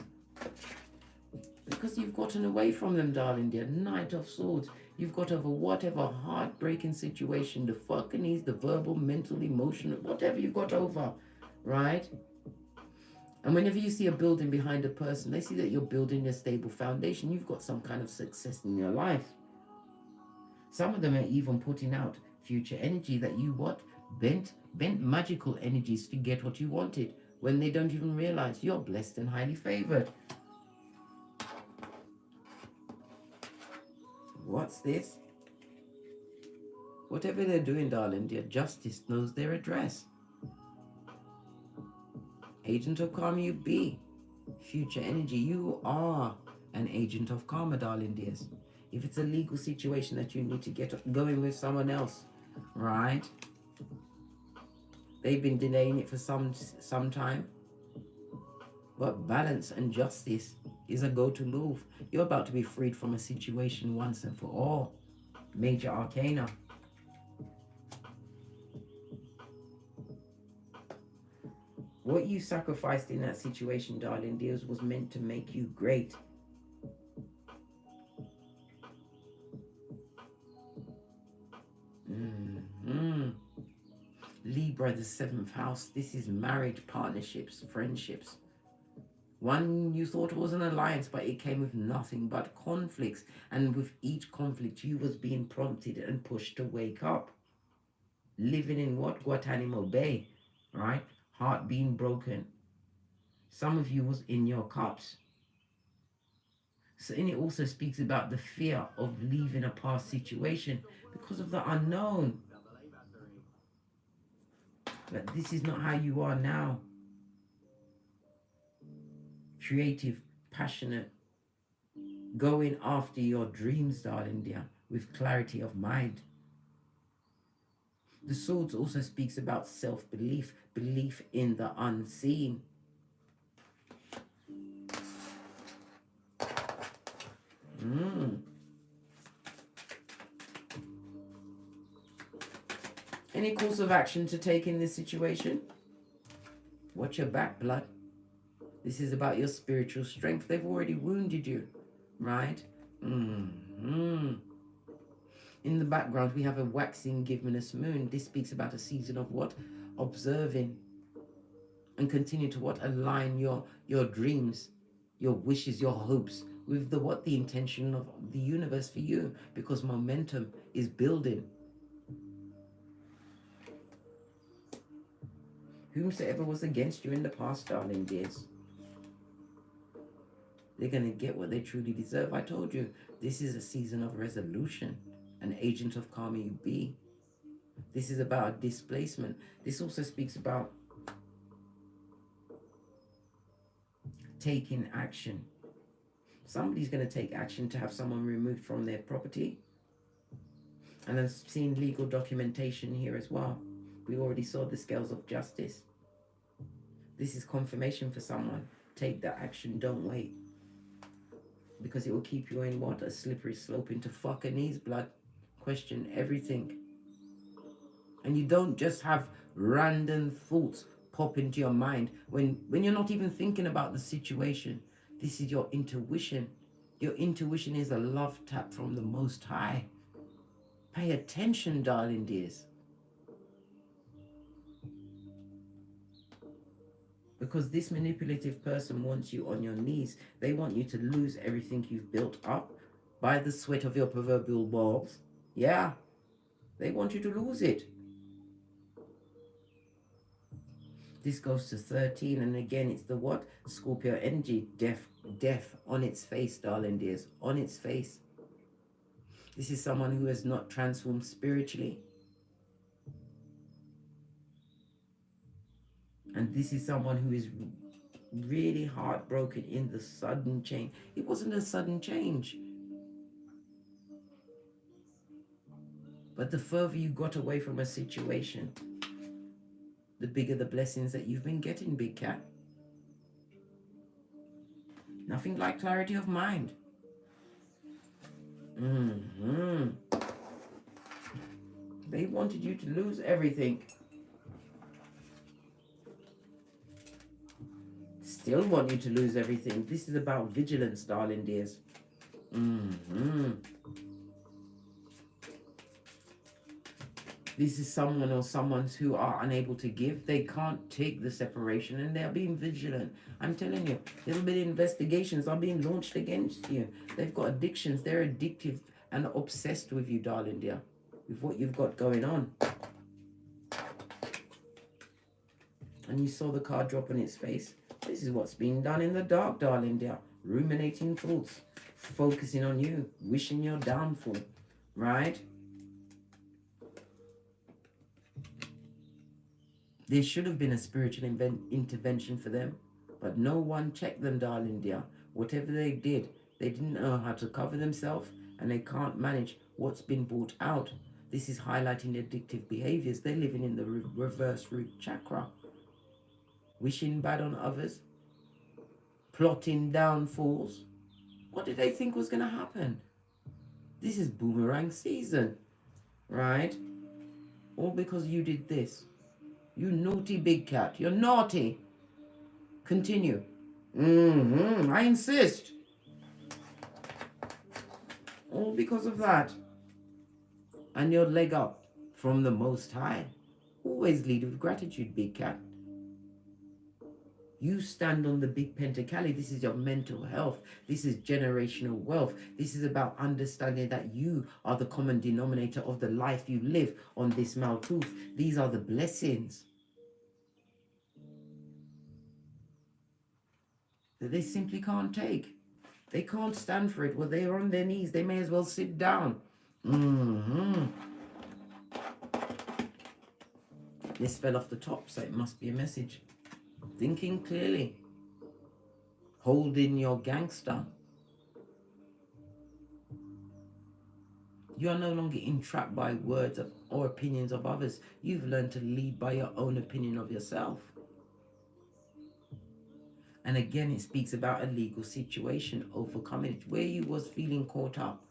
Because you've gotten away from them, darling dear. Knight of Swords. You've got over whatever heartbreaking situation, the fucking is, the verbal, mental, emotional, whatever you got over, right? And whenever you see a building behind a person, they see that you're building a stable foundation. You've got some kind of success in your life. Some of them are even putting out future energy that you what? Bent magical energies to get what you wanted, when they don't even realize you're blessed and highly favored. What's this? Whatever they're doing, darling dear, justice knows their address. Agent of karma you be. Future energy, you are an agent of karma, darling dears. If it's a legal situation that you need to get going with someone else, right? They've been delaying it for some time. But balance and justice is a go-to move. You're about to be freed from a situation once and for all. Major arcana. What you sacrificed in that situation, darling dears, was meant to make you great. Libra, the 7th house. This is marriage, partnerships, friendships. One you thought was an alliance, but it came with nothing but conflicts. And with each conflict, you was being prompted and pushed to wake up. Living in what? Guantanamo Bay, right? Heart being broken. Some of you was in your cups. So, and it also speaks about the fear of leaving a past situation because of the unknown. But this is not how you are now. Creative, passionate, going after your dreams, darling dear, with clarity of mind. The swords also speaks about self-belief, belief in the unseen. Any course of action to take in this situation? Watch your back, blood. This is about your spiritual strength. They've already wounded you, right? In the background, we have a waxing giveness moon. This speaks about a season of what? Observing. And continue to what? Align your dreams, your wishes, your hopes with the intention of the universe for you, because momentum is building. Whomsoever was against you in the past, darling dears, they're going to get what they truly deserve. I told you, this is a season of resolution, an agent of karma you be. This is about displacement. This also speaks about taking action. Somebody's going to take action to have someone removed from their property. And I've seen legal documentation here as well. We already saw the scales of justice. This is confirmation for someone. Take that action, don't wait. Because it will keep you in what? A slippery slope into fucking knees, blood. Question everything. And you don't just have random thoughts pop into your mind when you're not even thinking about the situation. This is your intuition. Your intuition is a love tap from the Most High. Pay attention, darling dears. Because this manipulative person wants you on your knees. They want you to lose everything you've built up by the sweat of your proverbial balls. Yeah, they want you to lose it. This goes to 13, and again, it's the what? Scorpio energy, death on its face, darling dears, on its face. This is someone who has not transformed spiritually. And this is someone who is really heartbroken in the sudden change. It wasn't a sudden change. But the further you got away from a situation, the bigger the blessings that you've been getting, big cat. Nothing like clarity of mind. They wanted you to lose everything. Still want you to lose everything. This is about vigilance, darling dears. This is someone or someone's who are unable to give. They can't take the separation and they're being vigilant. I'm telling you, little bit of investigations are being launched against you. They've got addictions. They're addictive and obsessed with you, darling dear, with what you've got going on. And you saw the card drop on its face. This is what's being done in the dark, darling dear. Ruminating thoughts, focusing on you, wishing your downfall, right? There should have been a spiritual intervention for them, but no one checked them, darling dear. Whatever they did, they didn't know how to cover themselves, and they can't manage what's been brought out. This is highlighting addictive behaviors. They're living in the reverse root chakra. Wishing bad on others, plotting downfalls. What did they think was going to happen? This is boomerang season, right? All because you did this. You naughty big cat. You're naughty. Continue. I insist. All because of that. And your leg up from the Most High. Always lead with gratitude, big cat. You stand on the big pentacali. This is your mental health. This is generational wealth. This is about understanding that you are the common denominator of the life you live on this Malkuth. These are the blessings that they simply can't take. They can't stand for it. Well, they are on their knees. They may as well sit down. This fell off the top, so it must be a message. Thinking clearly. Holding your gangster. You are no longer entrapped by words or opinions of others. You've learned to lead by your own opinion of yourself. And again, it speaks about a legal situation, overcoming it, where you was feeling caught up.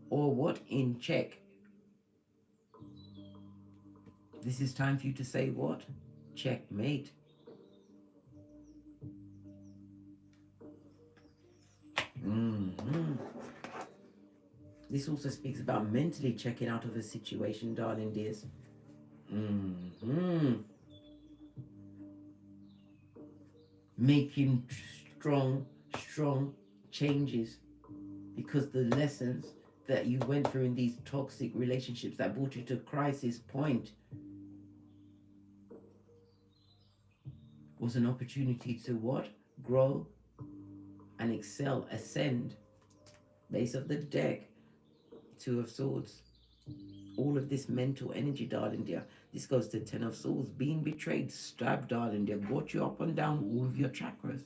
Or what? In check. This is time for you to say what? Checkmate. This also speaks about mentally checking out of a situation, darling dears. Making strong changes, because the lessons that you went through in these toxic relationships that brought you to crisis point was an opportunity to what? Grow and excel, ascend. Base of the deck, Two of Swords. All of this mental energy, darling dear. This goes to Ten of Swords. Being betrayed, stabbed, darling dear. Got you up and down all of your chakras.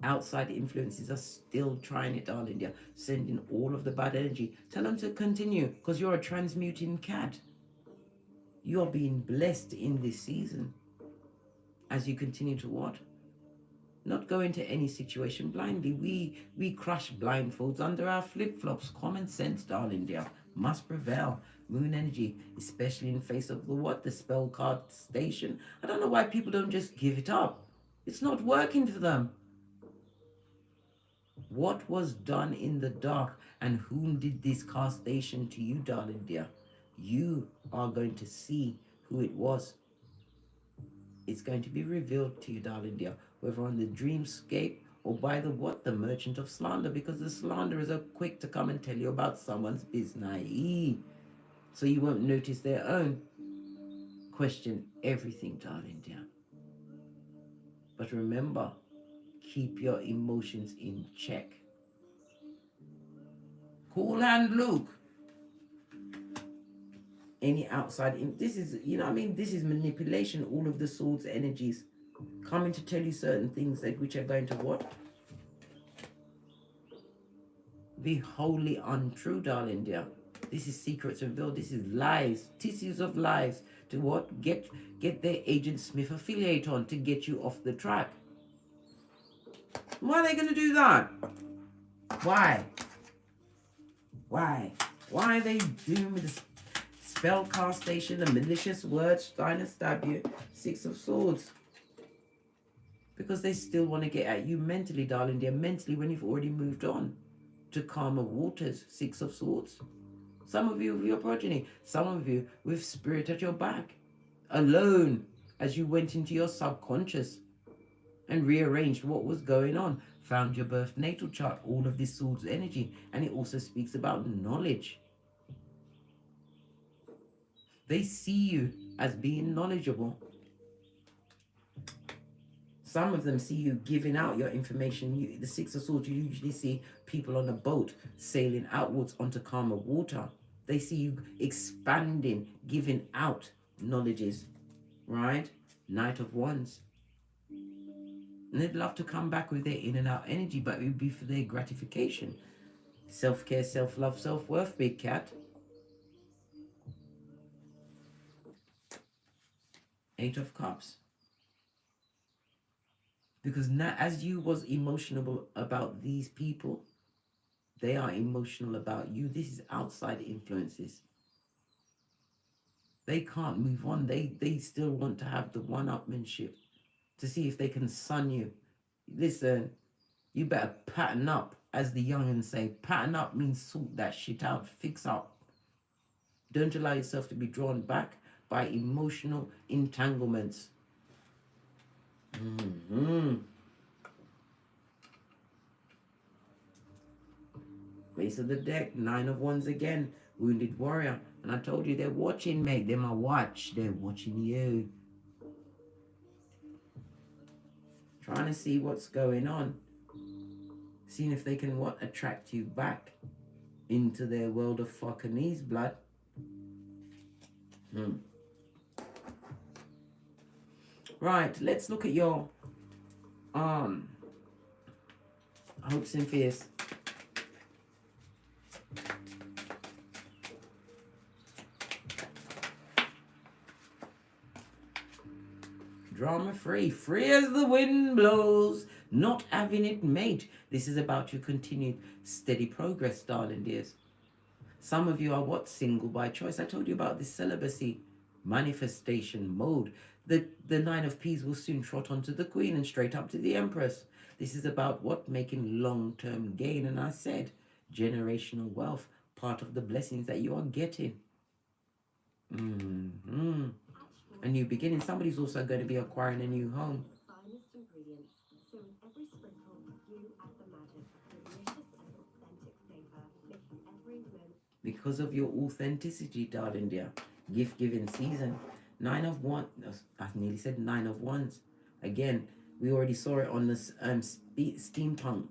Outside influences are still trying it, darling dear. Sending all of the bad energy. Tell them to continue, because you're a transmuting cat. You are being blessed in this season as you continue to what? Not go into any situation blindly. We crush blindfolds under our flip-flops. Common sense, darling dear, must prevail. Moon energy, especially in face of the what? The spell card station. I don't know why people don't just give it up. It's not working for them. What was done in the dark, and whom did this cast station to you, darling dear? You are going to see who it was. It's going to be revealed to you, darling dear, whether on the dreamscape or by the what? The merchant of slander, because the slanderers are quick to come and tell you about someone's business. So you won't notice their own. Question everything, darling dear. But remember, keep your emotions in check. Cool hand Luke. Any outside, this is, you know what I mean? This is manipulation, all of the swords energies coming to tell you certain things that which are going to what? Be wholly untrue, darling dear. This is secrets revealed. This is lies, tissues of lies to what? Get their Agent Smith affiliate on to get you off the track. Why are they going to do that? Why? Why are they doing with the spell cast station, the malicious words trying to stab you? Six of Swords. Because they still want to get at you mentally, darling dear. Mentally, when you've already moved on to calmer waters. Six of Swords. Some of you with your progeny. Some of you with spirit at your back. Alone as you went into your subconscious and rearranged what was going on. Found your birth natal chart. All of this Swords energy. And it also speaks about knowledge. They see you as being knowledgeable. Some of them see you giving out your information. The Six of Swords, you usually see people on a boat sailing outwards onto calmer water. They see you expanding, giving out knowledges, right? Knight of Wands. And they'd love to come back with their in and out energy, but it would be for their gratification. Self-care, self-love, self-worth, big cat. Eight of Cups. Because now, as you was emotional about these people, they are emotional about you. This is outside influences. They can't move on. They still want to have the one-upmanship to see if they can sun you. Listen, you better pattern up, as the youngins say. Pattern up means sort that shit out, fix up. Don't allow yourself to be drawn back by emotional entanglements. Mm-hmm. Base of the deck, 9 of Wands again. Wounded warrior. And I told you they're watching, mate. They're my watch. They're watching you. Trying to see what's going on. Seeing if they can attract you back into their world of fucking knees, blood. Right, let's look at your hopes and fears. Drama free, free as the wind blows, not having it, mate. This is about your continued steady progress, darling dears. Some of you are single by choice. I told you about this celibacy manifestation mode. The 9 of Peas will soon trot onto the Queen and straight up to the Empress. This is about making long-term gain. And I said, generational wealth, part of the blessings that you are getting. A new beginning. Somebody's also going to be acquiring a new home. Because of your authenticity, darling dear. Gift giving season. 9 of Wands. I nearly said 9 of Wands. Again, we already saw it on this steampunk.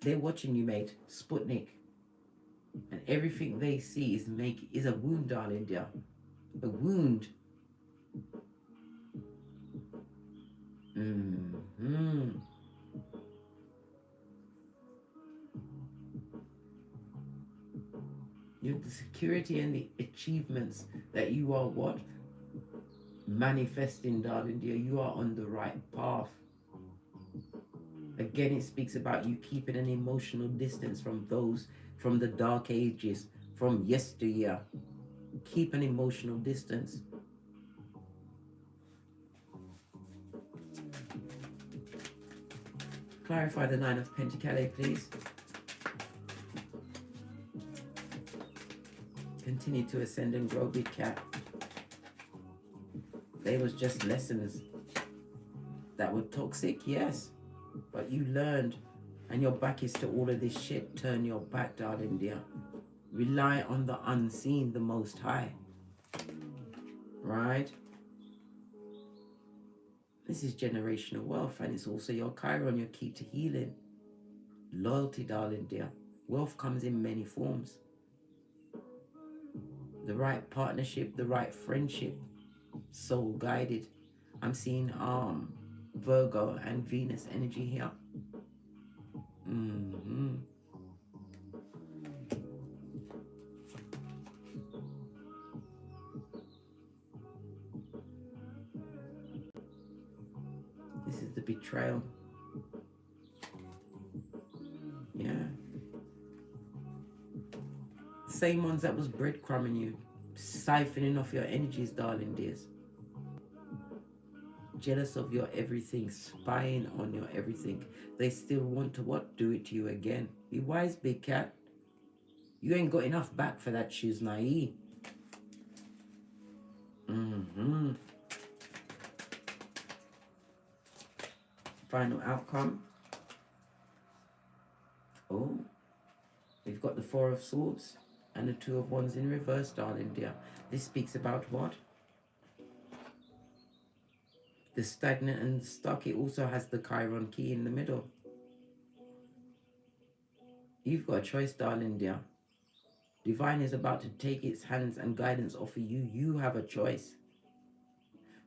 They're watching you, mate. Sputnik. And everything they see is a wound, darling dear. A wound. You have the security and the achievements that you are manifesting, darling dear. You are on the right path. Again, it speaks about you keeping an emotional distance from those from the dark ages, from yesteryear. Keep an emotional distance. Clarify the 9 of Pentacles, please. Continue to ascend and grow, big cat. They was just lessons that were toxic, yes. But you learned, and your back is to all of this shit. Turn your back, darling dear. Rely on the unseen, the Most High. Right? This is generational wealth, and it's also your Chiron, your key to healing. Loyalty, darling dear. Wealth comes in many forms. The right partnership, the right friendship. Soul guided. I'm seeing Virgo and Venus energy here. This is the betrayal. Yeah. Same ones that was breadcrumbing you, siphoning off your energies, darling dears. Jealous of your everything, spying on your everything. They still want to do it to you again. Be wise, big cat. You ain't got enough back for that shoes, naive. Final outcome. Oh, we've got the 4 of Swords and the 2 of Wands in reverse, darling dear. This speaks about what? The stagnant and stuck. It also has the Chiron key in the middle. You've got a choice, darling dear. Divine is about to take its hands and guidance off of you. You have a choice.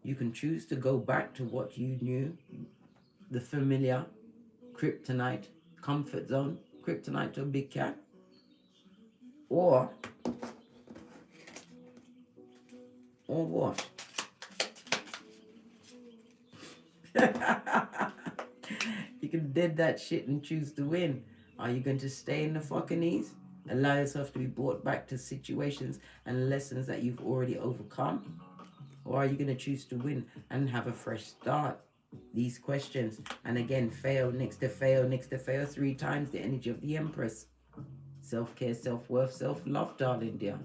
You can choose to go back to what you knew, the familiar, kryptonite, comfort zone, kryptonite to a big cat. Or what? You can dead that shit and choose to win. Are you going to stay in the fucking knees? Allow yourself to be brought back to situations and lessons that you've already overcome? Or are you going to choose to win and have a fresh start? These questions, and again, fail next to fail next to fail 3 times the energy of the Empress. Self-care, self-worth, self-love, darling dear.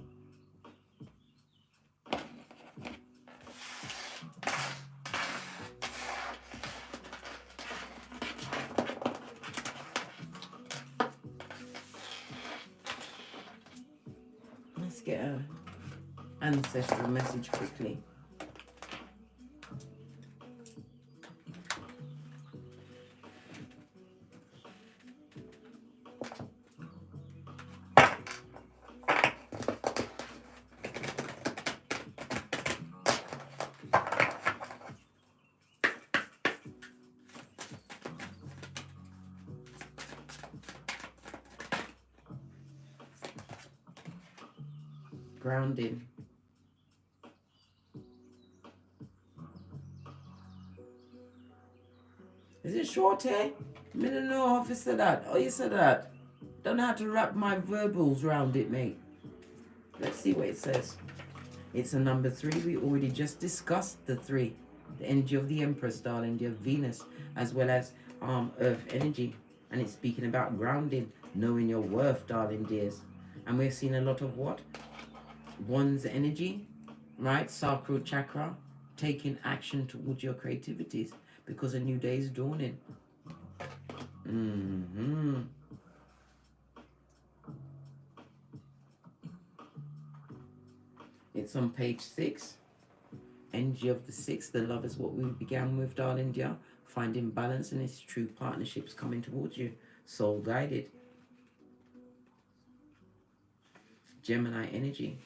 get an ancestral message quickly. Grounding. Is it short hair? I don't know if you said that. Oh, you said that. Don't know how to wrap my verbals around it, mate. Let's see what it says. It's a number 3. We already just discussed the 3. The energy of the Empress, darling, of Venus, as well as Earth energy. And it's speaking about grounding, knowing your worth, darling dears. And we're seeing a lot of what? One's energy, right? Sacral chakra, taking action towards your creativities because a new day is dawning. It's on page 6. Energy of the 6. The love is what we began with, darling dear. Finding balance in its true partnerships coming towards you. Soul guided. Gemini energy.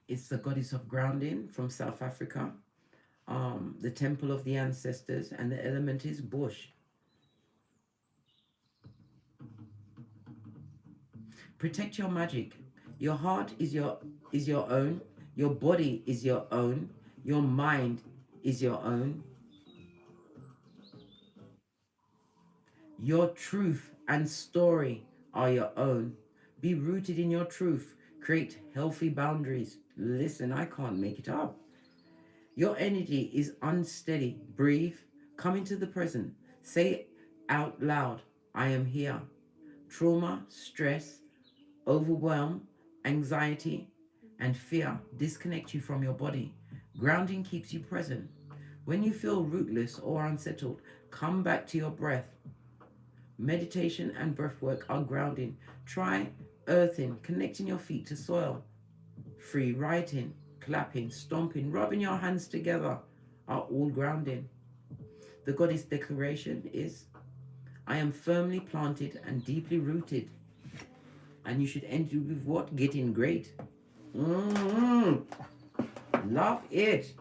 It's the goddess of grounding from South Africa. The temple of the ancestors, and the element is bush. Protect your magic. Your heart is your own. Your body is your own. Your mind is your own. Your truth and story are your own. Be rooted in your truth. Create healthy boundaries. Listen, I can't make it up. Your energy is unsteady. Breathe. Come into the present. Say out loud, I am here. Trauma, stress, overwhelm, anxiety, and fear disconnect you from your body. Grounding keeps you present. When you feel rootless or unsettled, come back to your breath. Meditation and breath work are grounding. Try earthing, connecting your feet to soil. Free writing, clapping, stomping, rubbing your hands together are all grounding. The goddess declaration is, I am firmly planted and deeply rooted. And you should end it with what? Getting great. Love it.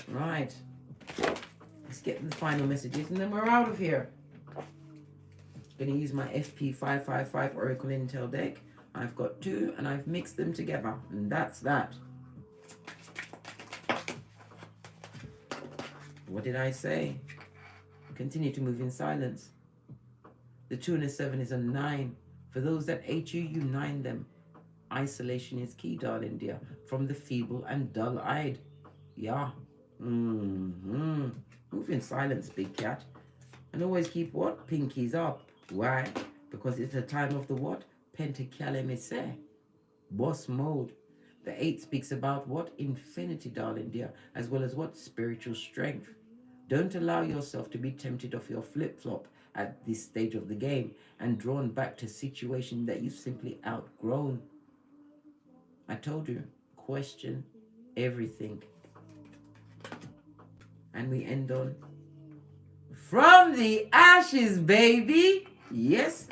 Right. Let's get the final messages and then we're out of here. Going to use my FP555 Oracle Intel deck. I've got 2 and I've mixed them together. And that's that. What did I say? Continue to move in silence. The 2 and a 7 is a 9. For those that hate you, you 9 them. Isolation is key, darling dear. From the feeble and dull-eyed. Yeah. Move in silence, big cat. And always keep what? Pinkies up. Why? Because it's a time of the what? Pentacalamissaire. Boss mode. The 8 speaks about what? Infinity, darling dear. As well as what? Spiritual strength. Don't allow yourself to be tempted off your flip-flop at this stage of the game and drawn back to a situation that you've simply outgrown. I told you, question everything. And we end on, from the ashes, baby. Yes.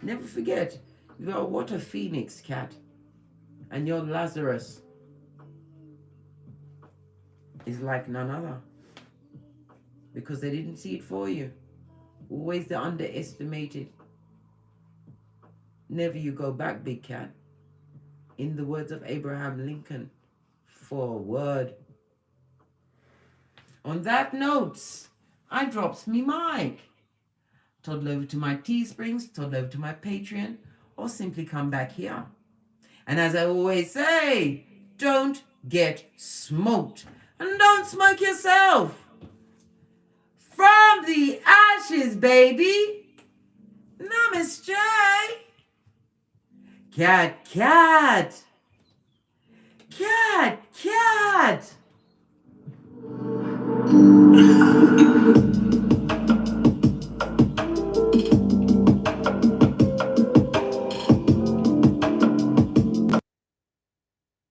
Never forget, you are what a phoenix, cat. And your Lazarus is like none other. Because they didn't see it for you. Always the underestimated. Never you go back, big cat. In the words of Abraham Lincoln, forward. On that note, I drops me mic. Toddle over to my Teesprings, toddle over to my Patreon, or simply come back here. And as I always say, don't get smoked. And don't smoke yourself. From the ashes, baby. Namaste. Cat, cat. Cat, cat.